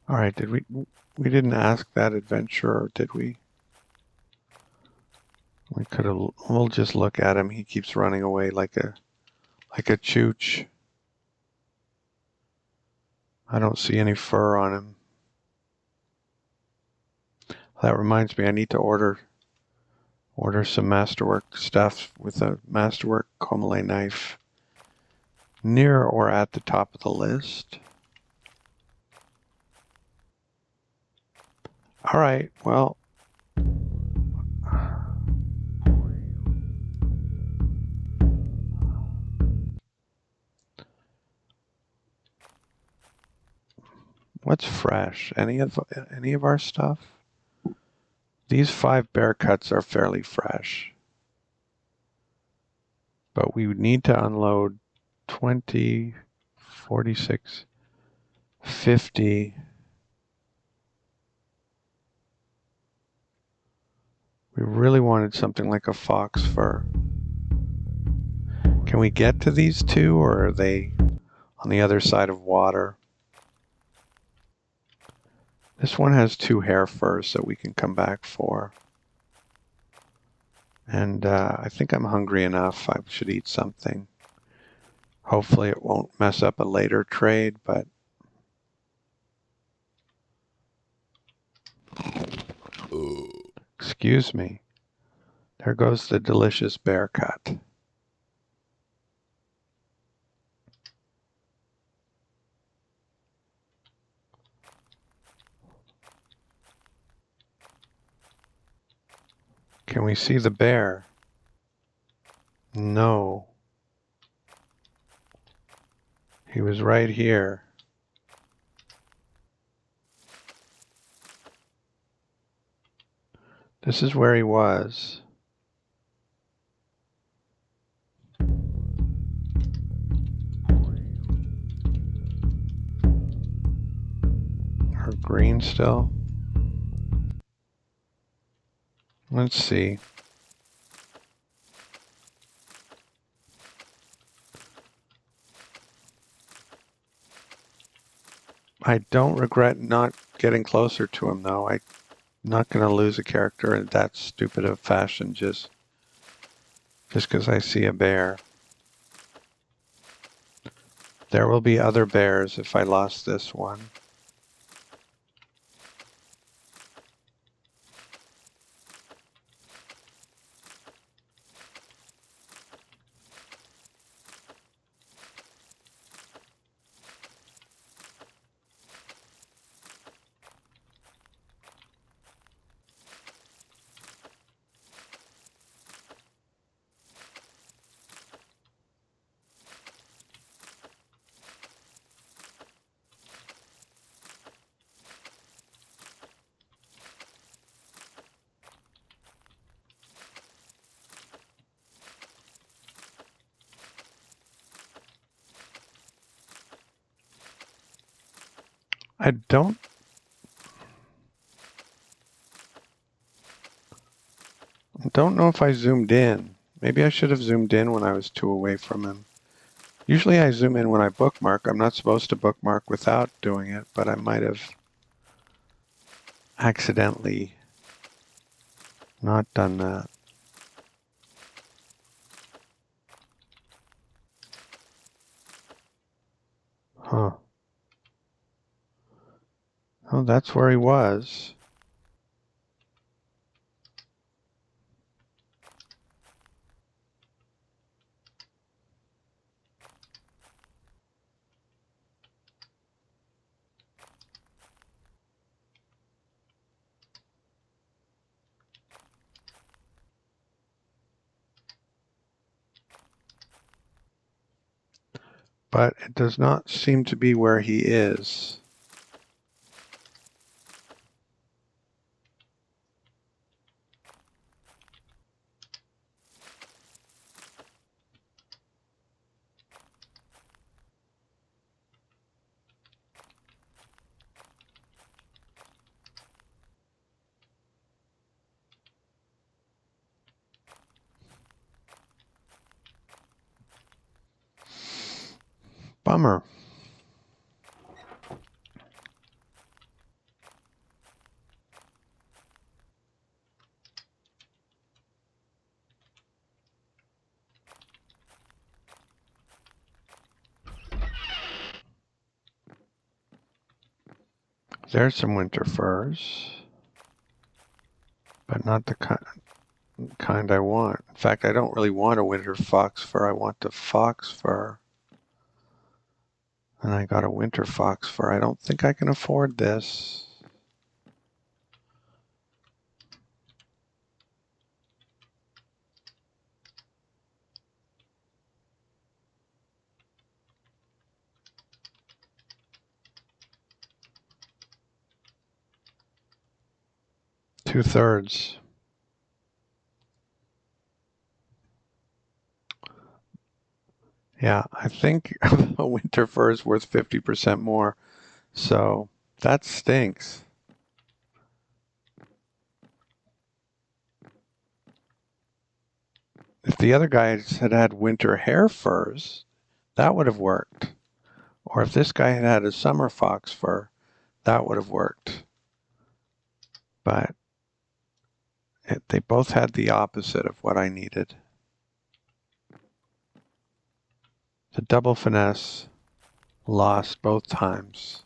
All right, we didn't ask that adventurer, did we? We could have. We'll just look at him. He keeps running away like a chooch. I don't see any fur on him. That reminds me, I need to order Order some masterwork stuff with a masterwork Komale knife near or at the top of the list. All right, well, what's fresh? Any of our stuff? These 5 bear cuts are fairly fresh, but we would need to unload 20, 46, 50. We really wanted something like a fox fur. Can we get to these 2, or are they on the other side of water? This one has 2 hair furs that we can come back for. And I think I'm hungry enough. I should eat something. Hopefully it won't mess up a later trade, but excuse me. There goes the delicious bear cut. Can we see the bear? No. He was right here. This is where he was. Or green still. Let's see. I don't regret not getting closer to him, though. I'm not going to lose a character in that stupid of fashion just because I see a bear. There will be other bears if I lost this one. I don't know if I zoomed in. Maybe I should have zoomed in when I was 2 away from him. Usually I zoom in when I bookmark. I'm not supposed to bookmark without doing it, but I might have accidentally not done that. Huh. Oh, that's where he was. But it does not seem to be where he is. Bummer. There's some winter furs, but not the kind. kind I want. In fact, I don't really want a winter fox fur. I want the fox fur. And I got a winter fox fur. I don't think I can afford this. Two-thirds. Yeah, I think a winter fur is worth 50% more. So that stinks. If the other guys had had winter hair furs, that would have worked. Or if this guy had had a summer fox fur, that would have worked. But they both had the opposite of what I needed. The double finesse lost both times.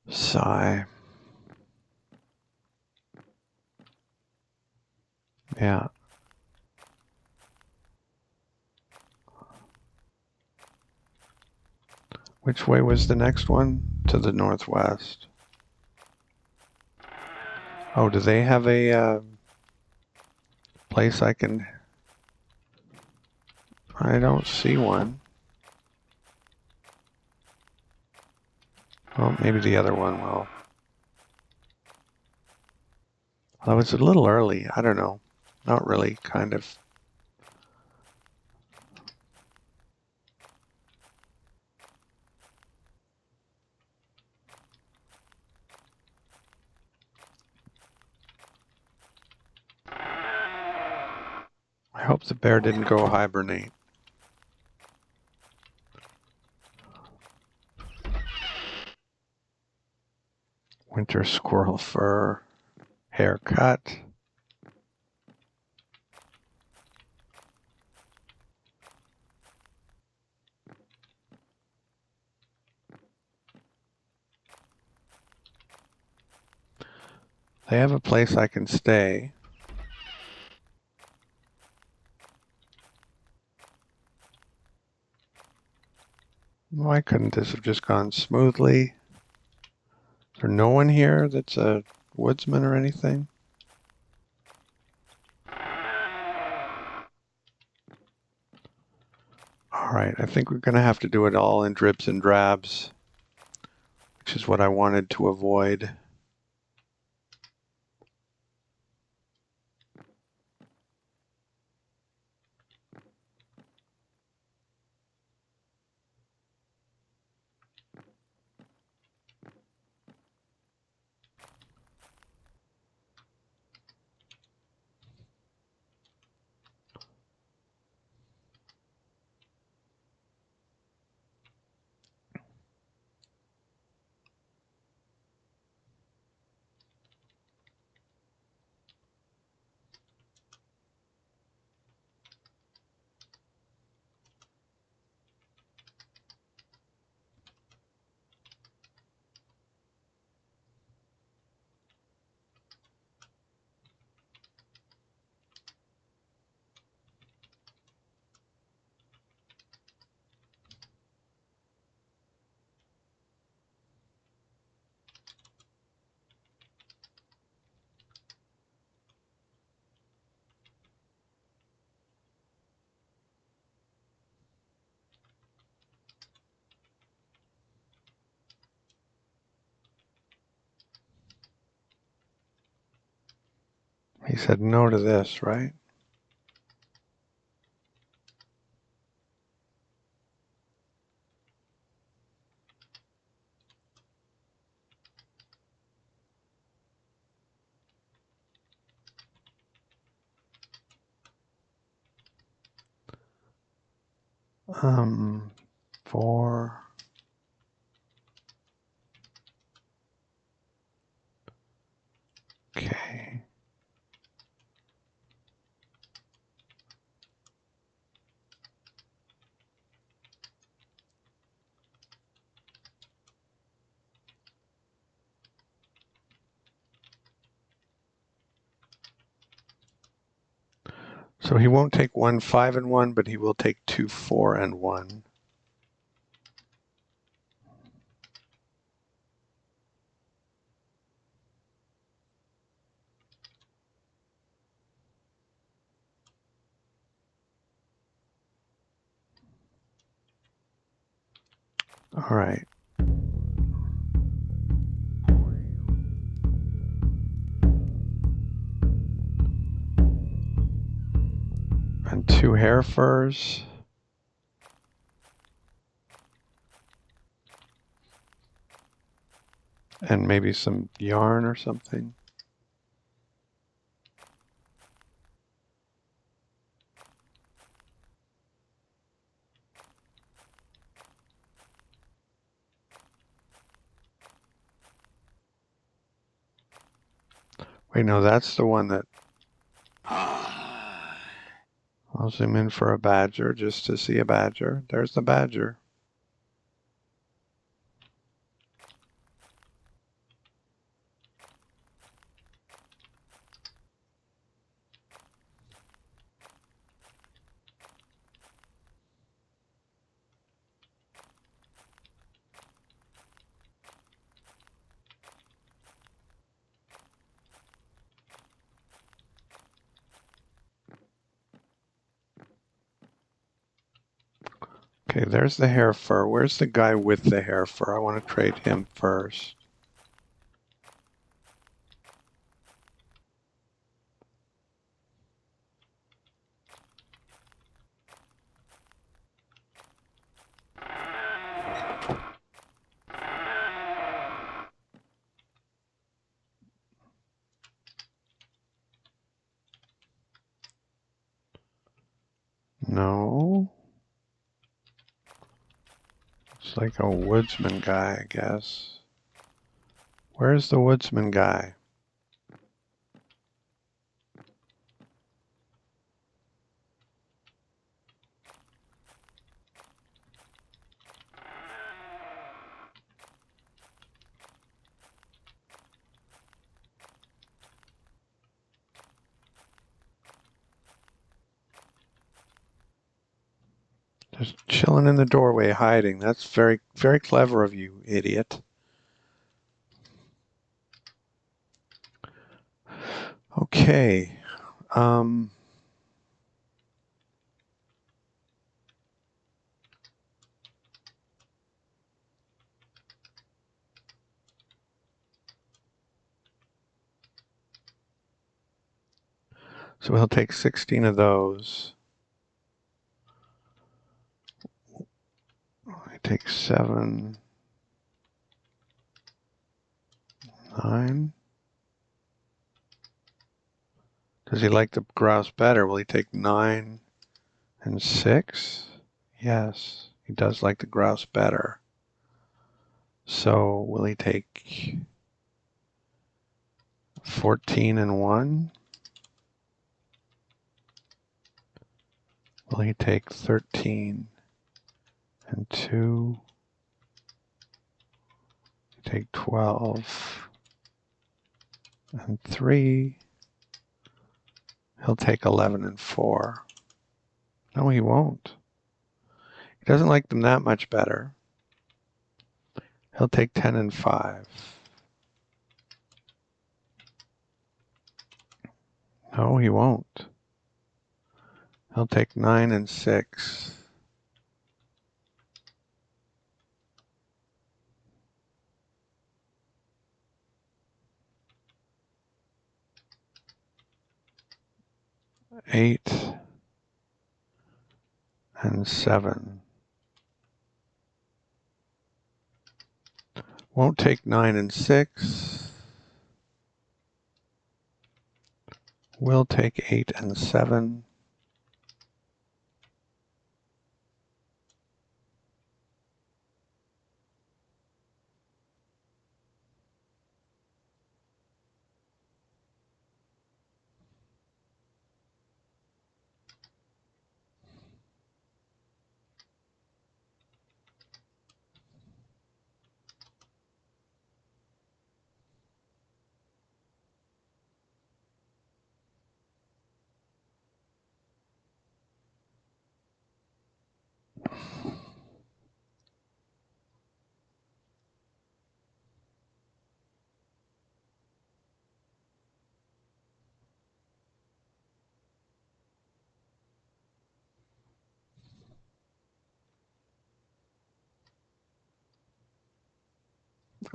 Sigh. Yeah. Which way was the next one? To the northwest. Oh, do they have a place I can... I don't see one. Well, maybe the other one will. Although it's a little early. I don't know. Not really, kind of. I hope the bear didn't go hibernate. Winter squirrel fur haircut. They have a place I can stay. Why couldn't this have just gone smoothly? Is there no one here that's a woodsman or anything? All right, I think we're going to have to do it all in dribs and drabs, which is what I wanted to avoid. He said no to this, right? Um, 4. Okay. So he won't take 1, 5, and 1, but he will take 2, 4, and 1. All right. And 2 hair furs. And maybe some yarn or something. Wait, no, that's the one that... I'll zoom in for a badger just to see a badger. There's the badger. Okay, there's the hair fur. Where's the guy with the hair fur? I want to trade him first. No. It's like a woodsman guy, I guess. Where's the woodsman guy? Just chilling in the doorway, hiding. That's very, very clever of you, idiot. Okay. So he'll take 16 of those. He takes 7, 9. Does he like the grouse better? Will he take 9 and 6? Yes, he does like the grouse better. So will he take 14 and 1? Will he take 13 and 2? Take 12 and 3. He'll take 11 and 4. No, he won't. He doesn't like them that much better. He'll take 10 and 5. No, he won't. He'll take 9 and 6. Eight and 7. Won't take 9 and 6. Will take 8 and 7.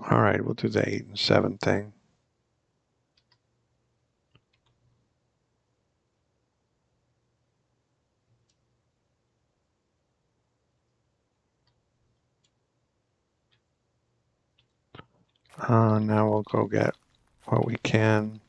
All right, we'll do the 8 and 7 thing. Now we'll go get what we can.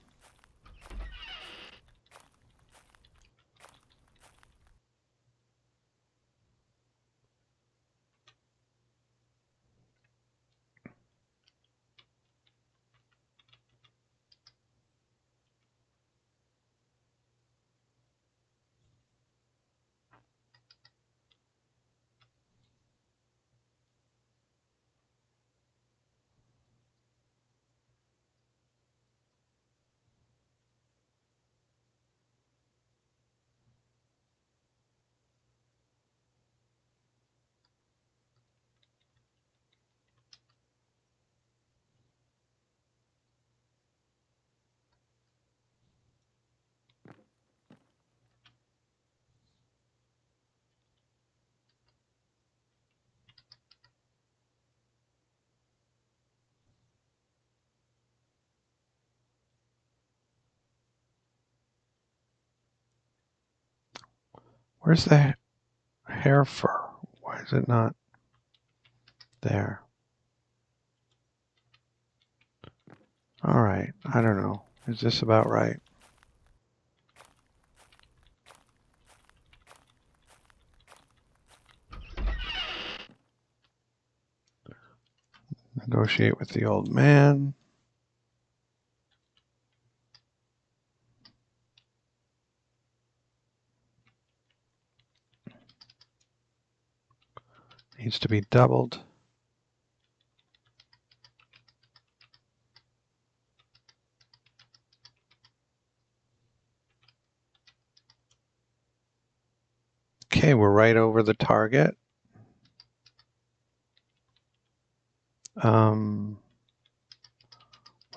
Where's the hair fur? Why is it not there? All right, I don't know. Is this about right? Negotiate with the old man. Needs to be doubled. Okay, we're right over the target. What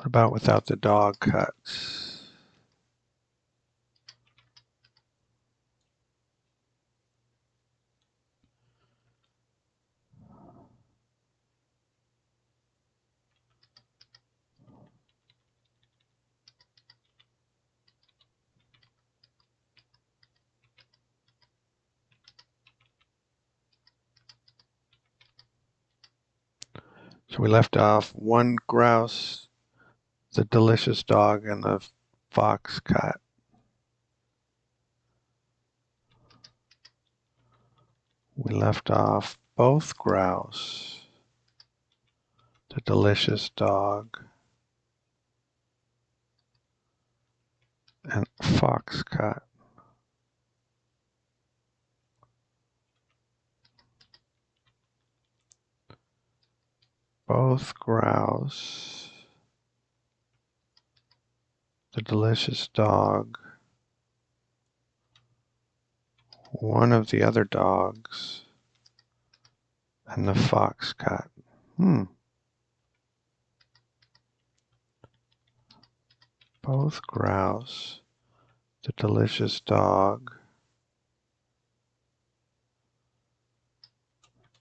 about without the dog cuts? So we left off one grouse, the delicious dog, and the fox cut. We left off both grouse, the delicious dog, and fox cut. Both grouse, the delicious dog, one of the other dogs, and the fox cut. Both grouse, the delicious dog,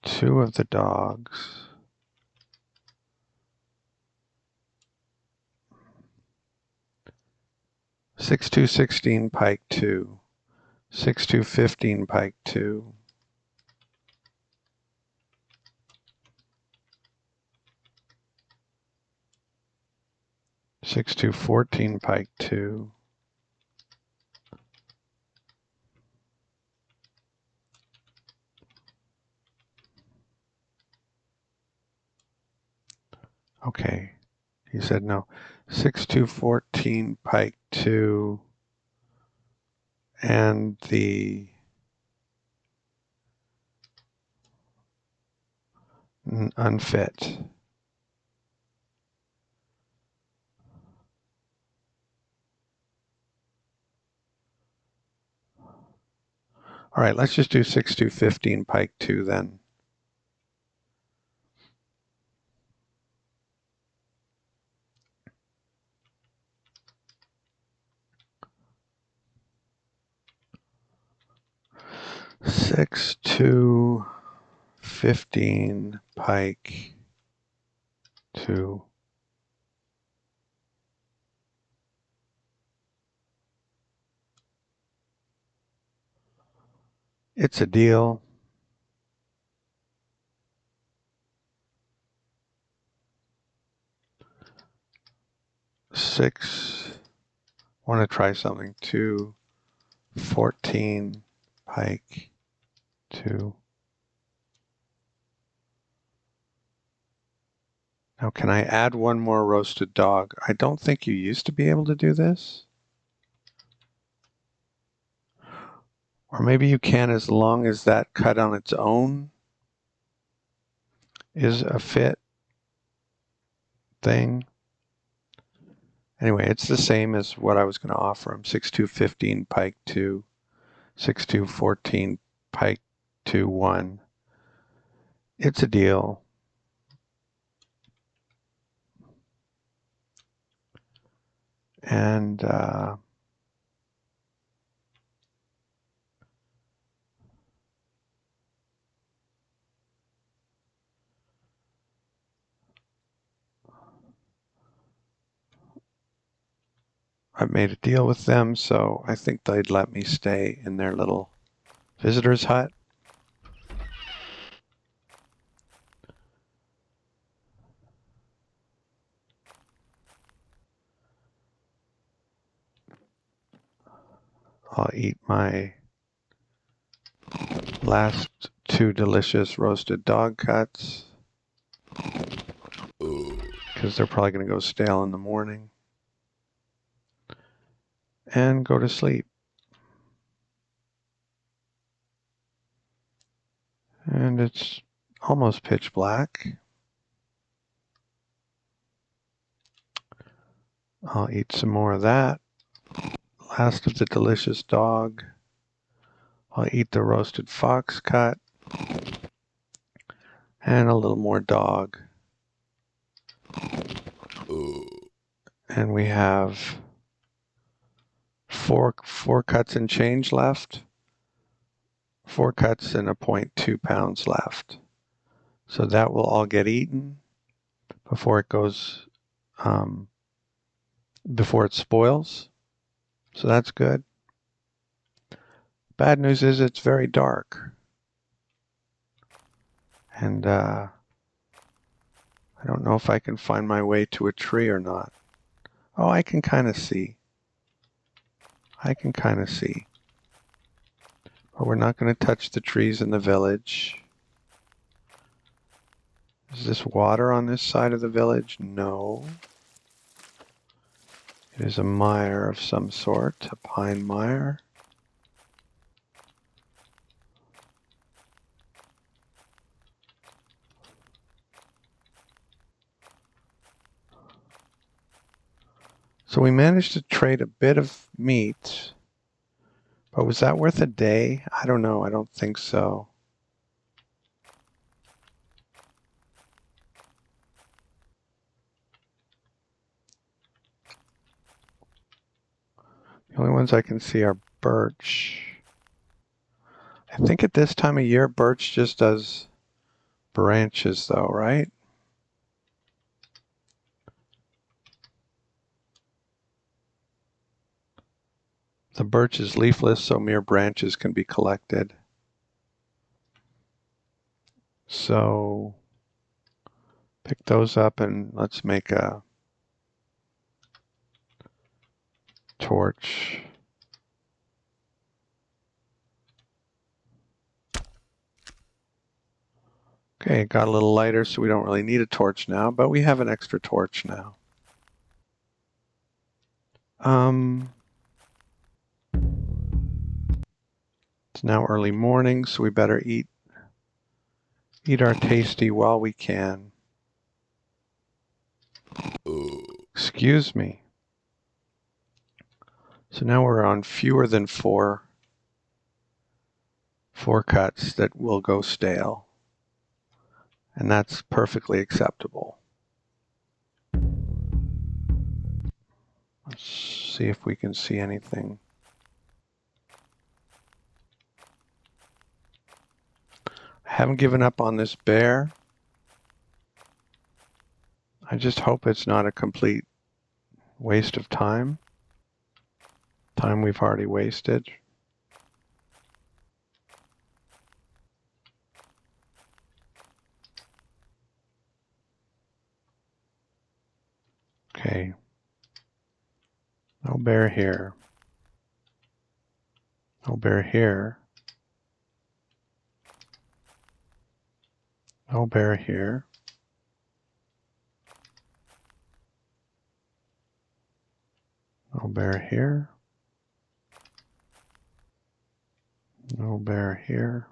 two of the dogs, six two 16 pike 2, 6 2 15 pike 2, 6 2 14 pike 2, okay, he said no, 6 2 14 pike 2, and the unfit. All right, let's just do 6 2 15 pike 2 then. Six two 15 pike 2. 2. It's a deal. Six. Want to try something. 2, 14, pike, 2. Now, can I add one more roasted dog? I don't think you used to be able to do this. Or maybe you can, as long as that cut on its own is a fit thing. Anyway, it's the same as what I was going to offer him. 6-2, 15, pike 2, 6-2, 14, pike 2, 1. It's a deal. And I made a deal with them, so I think they'd let me stay in their little visitor's hut. I'll eat my last 2 delicious roasted dog cuts because they're probably going to go stale in the morning, and go to sleep. And it's almost pitch black. I'll eat some more of that. Last of the delicious dog. I'll eat the roasted fox cut. And a little more dog. And we have four cuts and change left. 4 cuts and 0.2 pounds left. So that will all get eaten before it goes, before it spoils. So that's good. Bad news is it's very dark. And I don't know if I can find my way to a tree or not. Oh, I can kind of see. I can kind of see. But we're not going to touch the trees in the village. Is this water on this side of the village? No. It is a mire of some sort, a pine mire. So we managed to trade a bit of meat. But was that worth a day? I don't know. I don't think so. The only ones I can see are birch. I think at this time of year, birch just does branches though, right? The birch is leafless, so mere branches can be collected. So pick those up and let's make a torch. Okay, it got a little lighter, so we don't really need a torch now, but we have an extra torch now. It's now early morning, so we better eat our tasty while we can. Excuse me. So now we're on fewer than four cuts that will go stale. And that's perfectly acceptable. Let's see if we can see anything. I haven't given up on this bear. I just hope it's not a complete waste of time. Time we've already wasted. Okay. No bear here. No bear here. No bear here. No bear here. No bear here.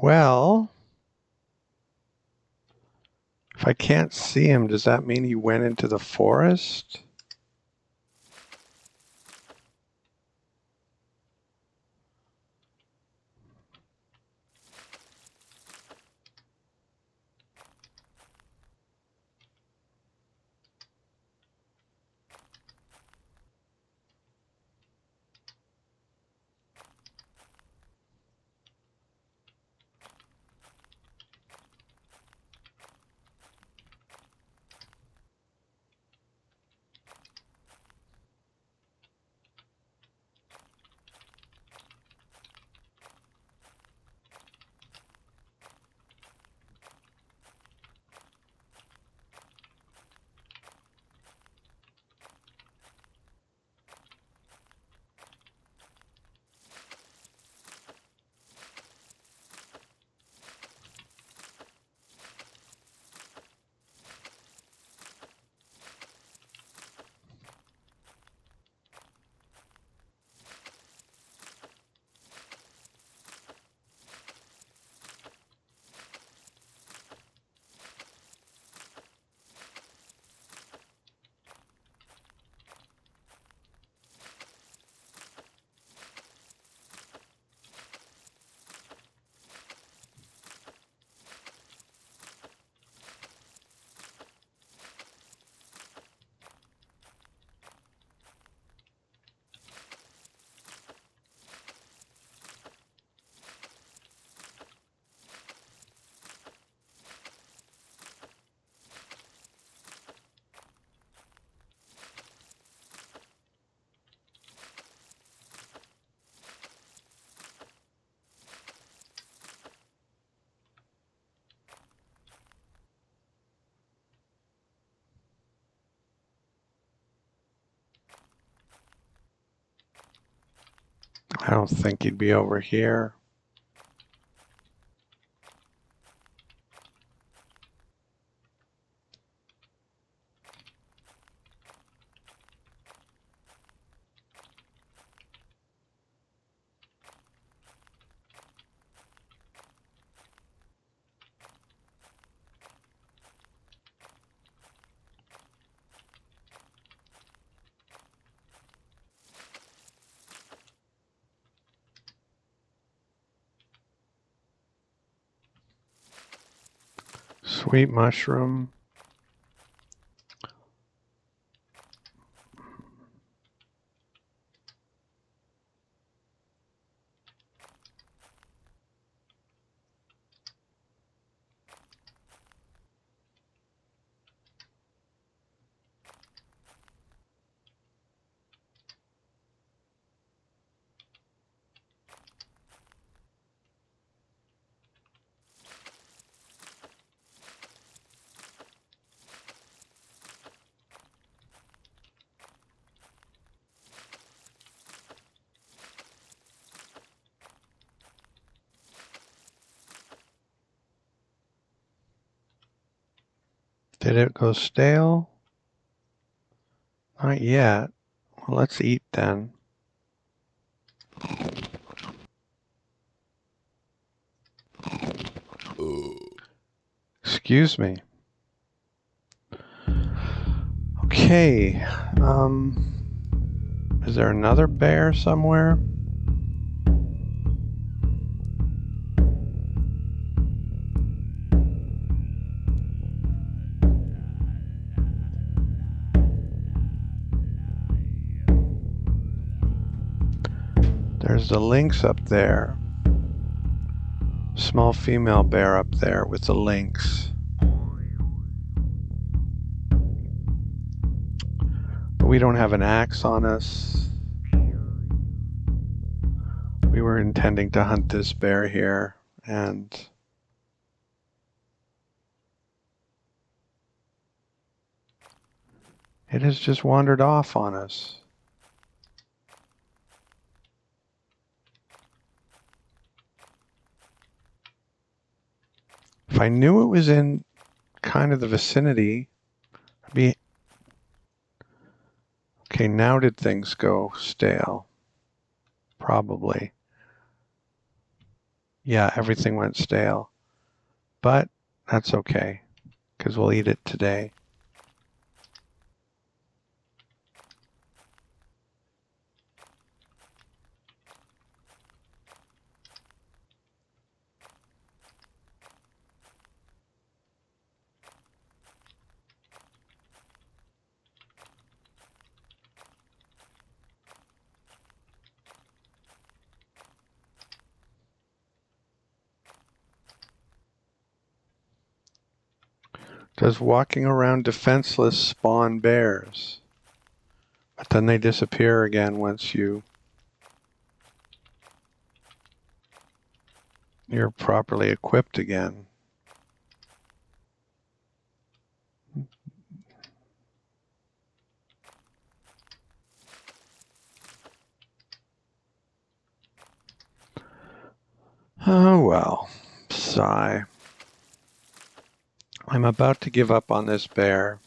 Well, if I can't see him, does that mean he went into the forest? I don't think he'd be over here. Sweet mushroom. Did it go stale? Not yet. Well, let's eat then. Excuse me. Okay. Is there another bear somewhere? There's the lynx up there. Small female bear up there with the lynx. But we don't have an axe on us. We were intending to hunt this bear here, and it has just wandered off on us. If I knew it was in kind of the vicinity, I'd be... Okay, now did things go stale? Probably. Yeah, everything went stale. But that's okay, because we'll eat it today. Does walking around defenseless spawn bears? But then they disappear again once you're properly equipped again. Oh well, sigh. I'm about to give up on this bear.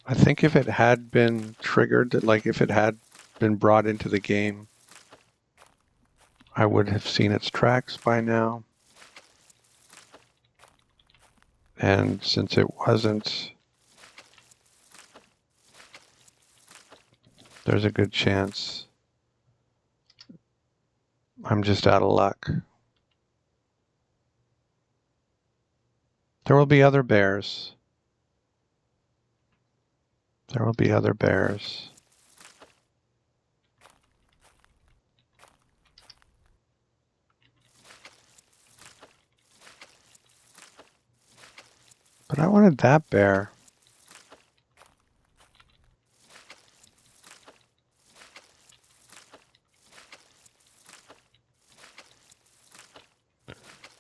I think if it had been triggered, like if it had been brought into the game, I would have seen its tracks by now. And since it wasn't, there's a good chance I'm just out of luck. There will be other bears. There will be other bears. But I wanted that bear.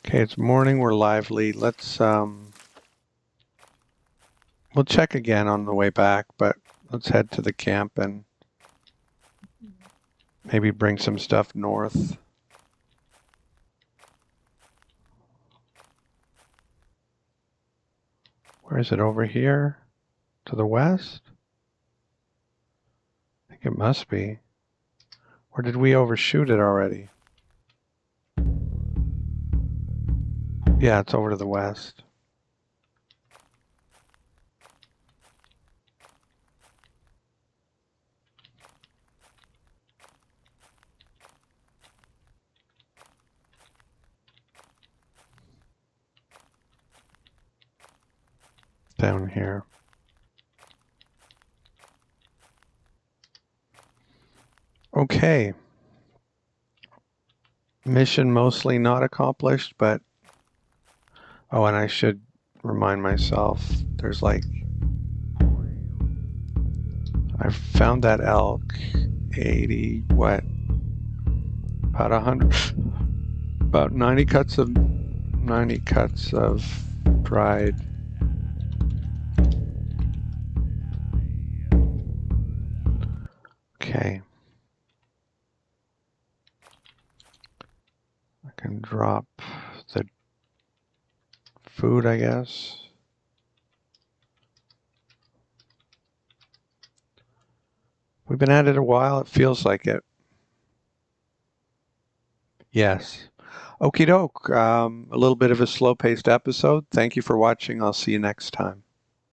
Okay, it's morning, we're lively. Let's, we'll check again on the way back, but let's head to the camp and maybe bring some stuff north. Where is it, over here? To the west? I think it must be. Or did we overshoot it already? Yeah, it's over to the west. Down here. Okay. Mission mostly not accomplished, but... Oh, and I should remind myself, there's like... I found that elk. 80, what? About 100... About 90 cuts of dried. Okay. and drop the food, I guess. We've been at it a while. It feels like it. Yes. Okie doke. A little bit of a slow paced episode. Thank you for watching. I'll see you next time.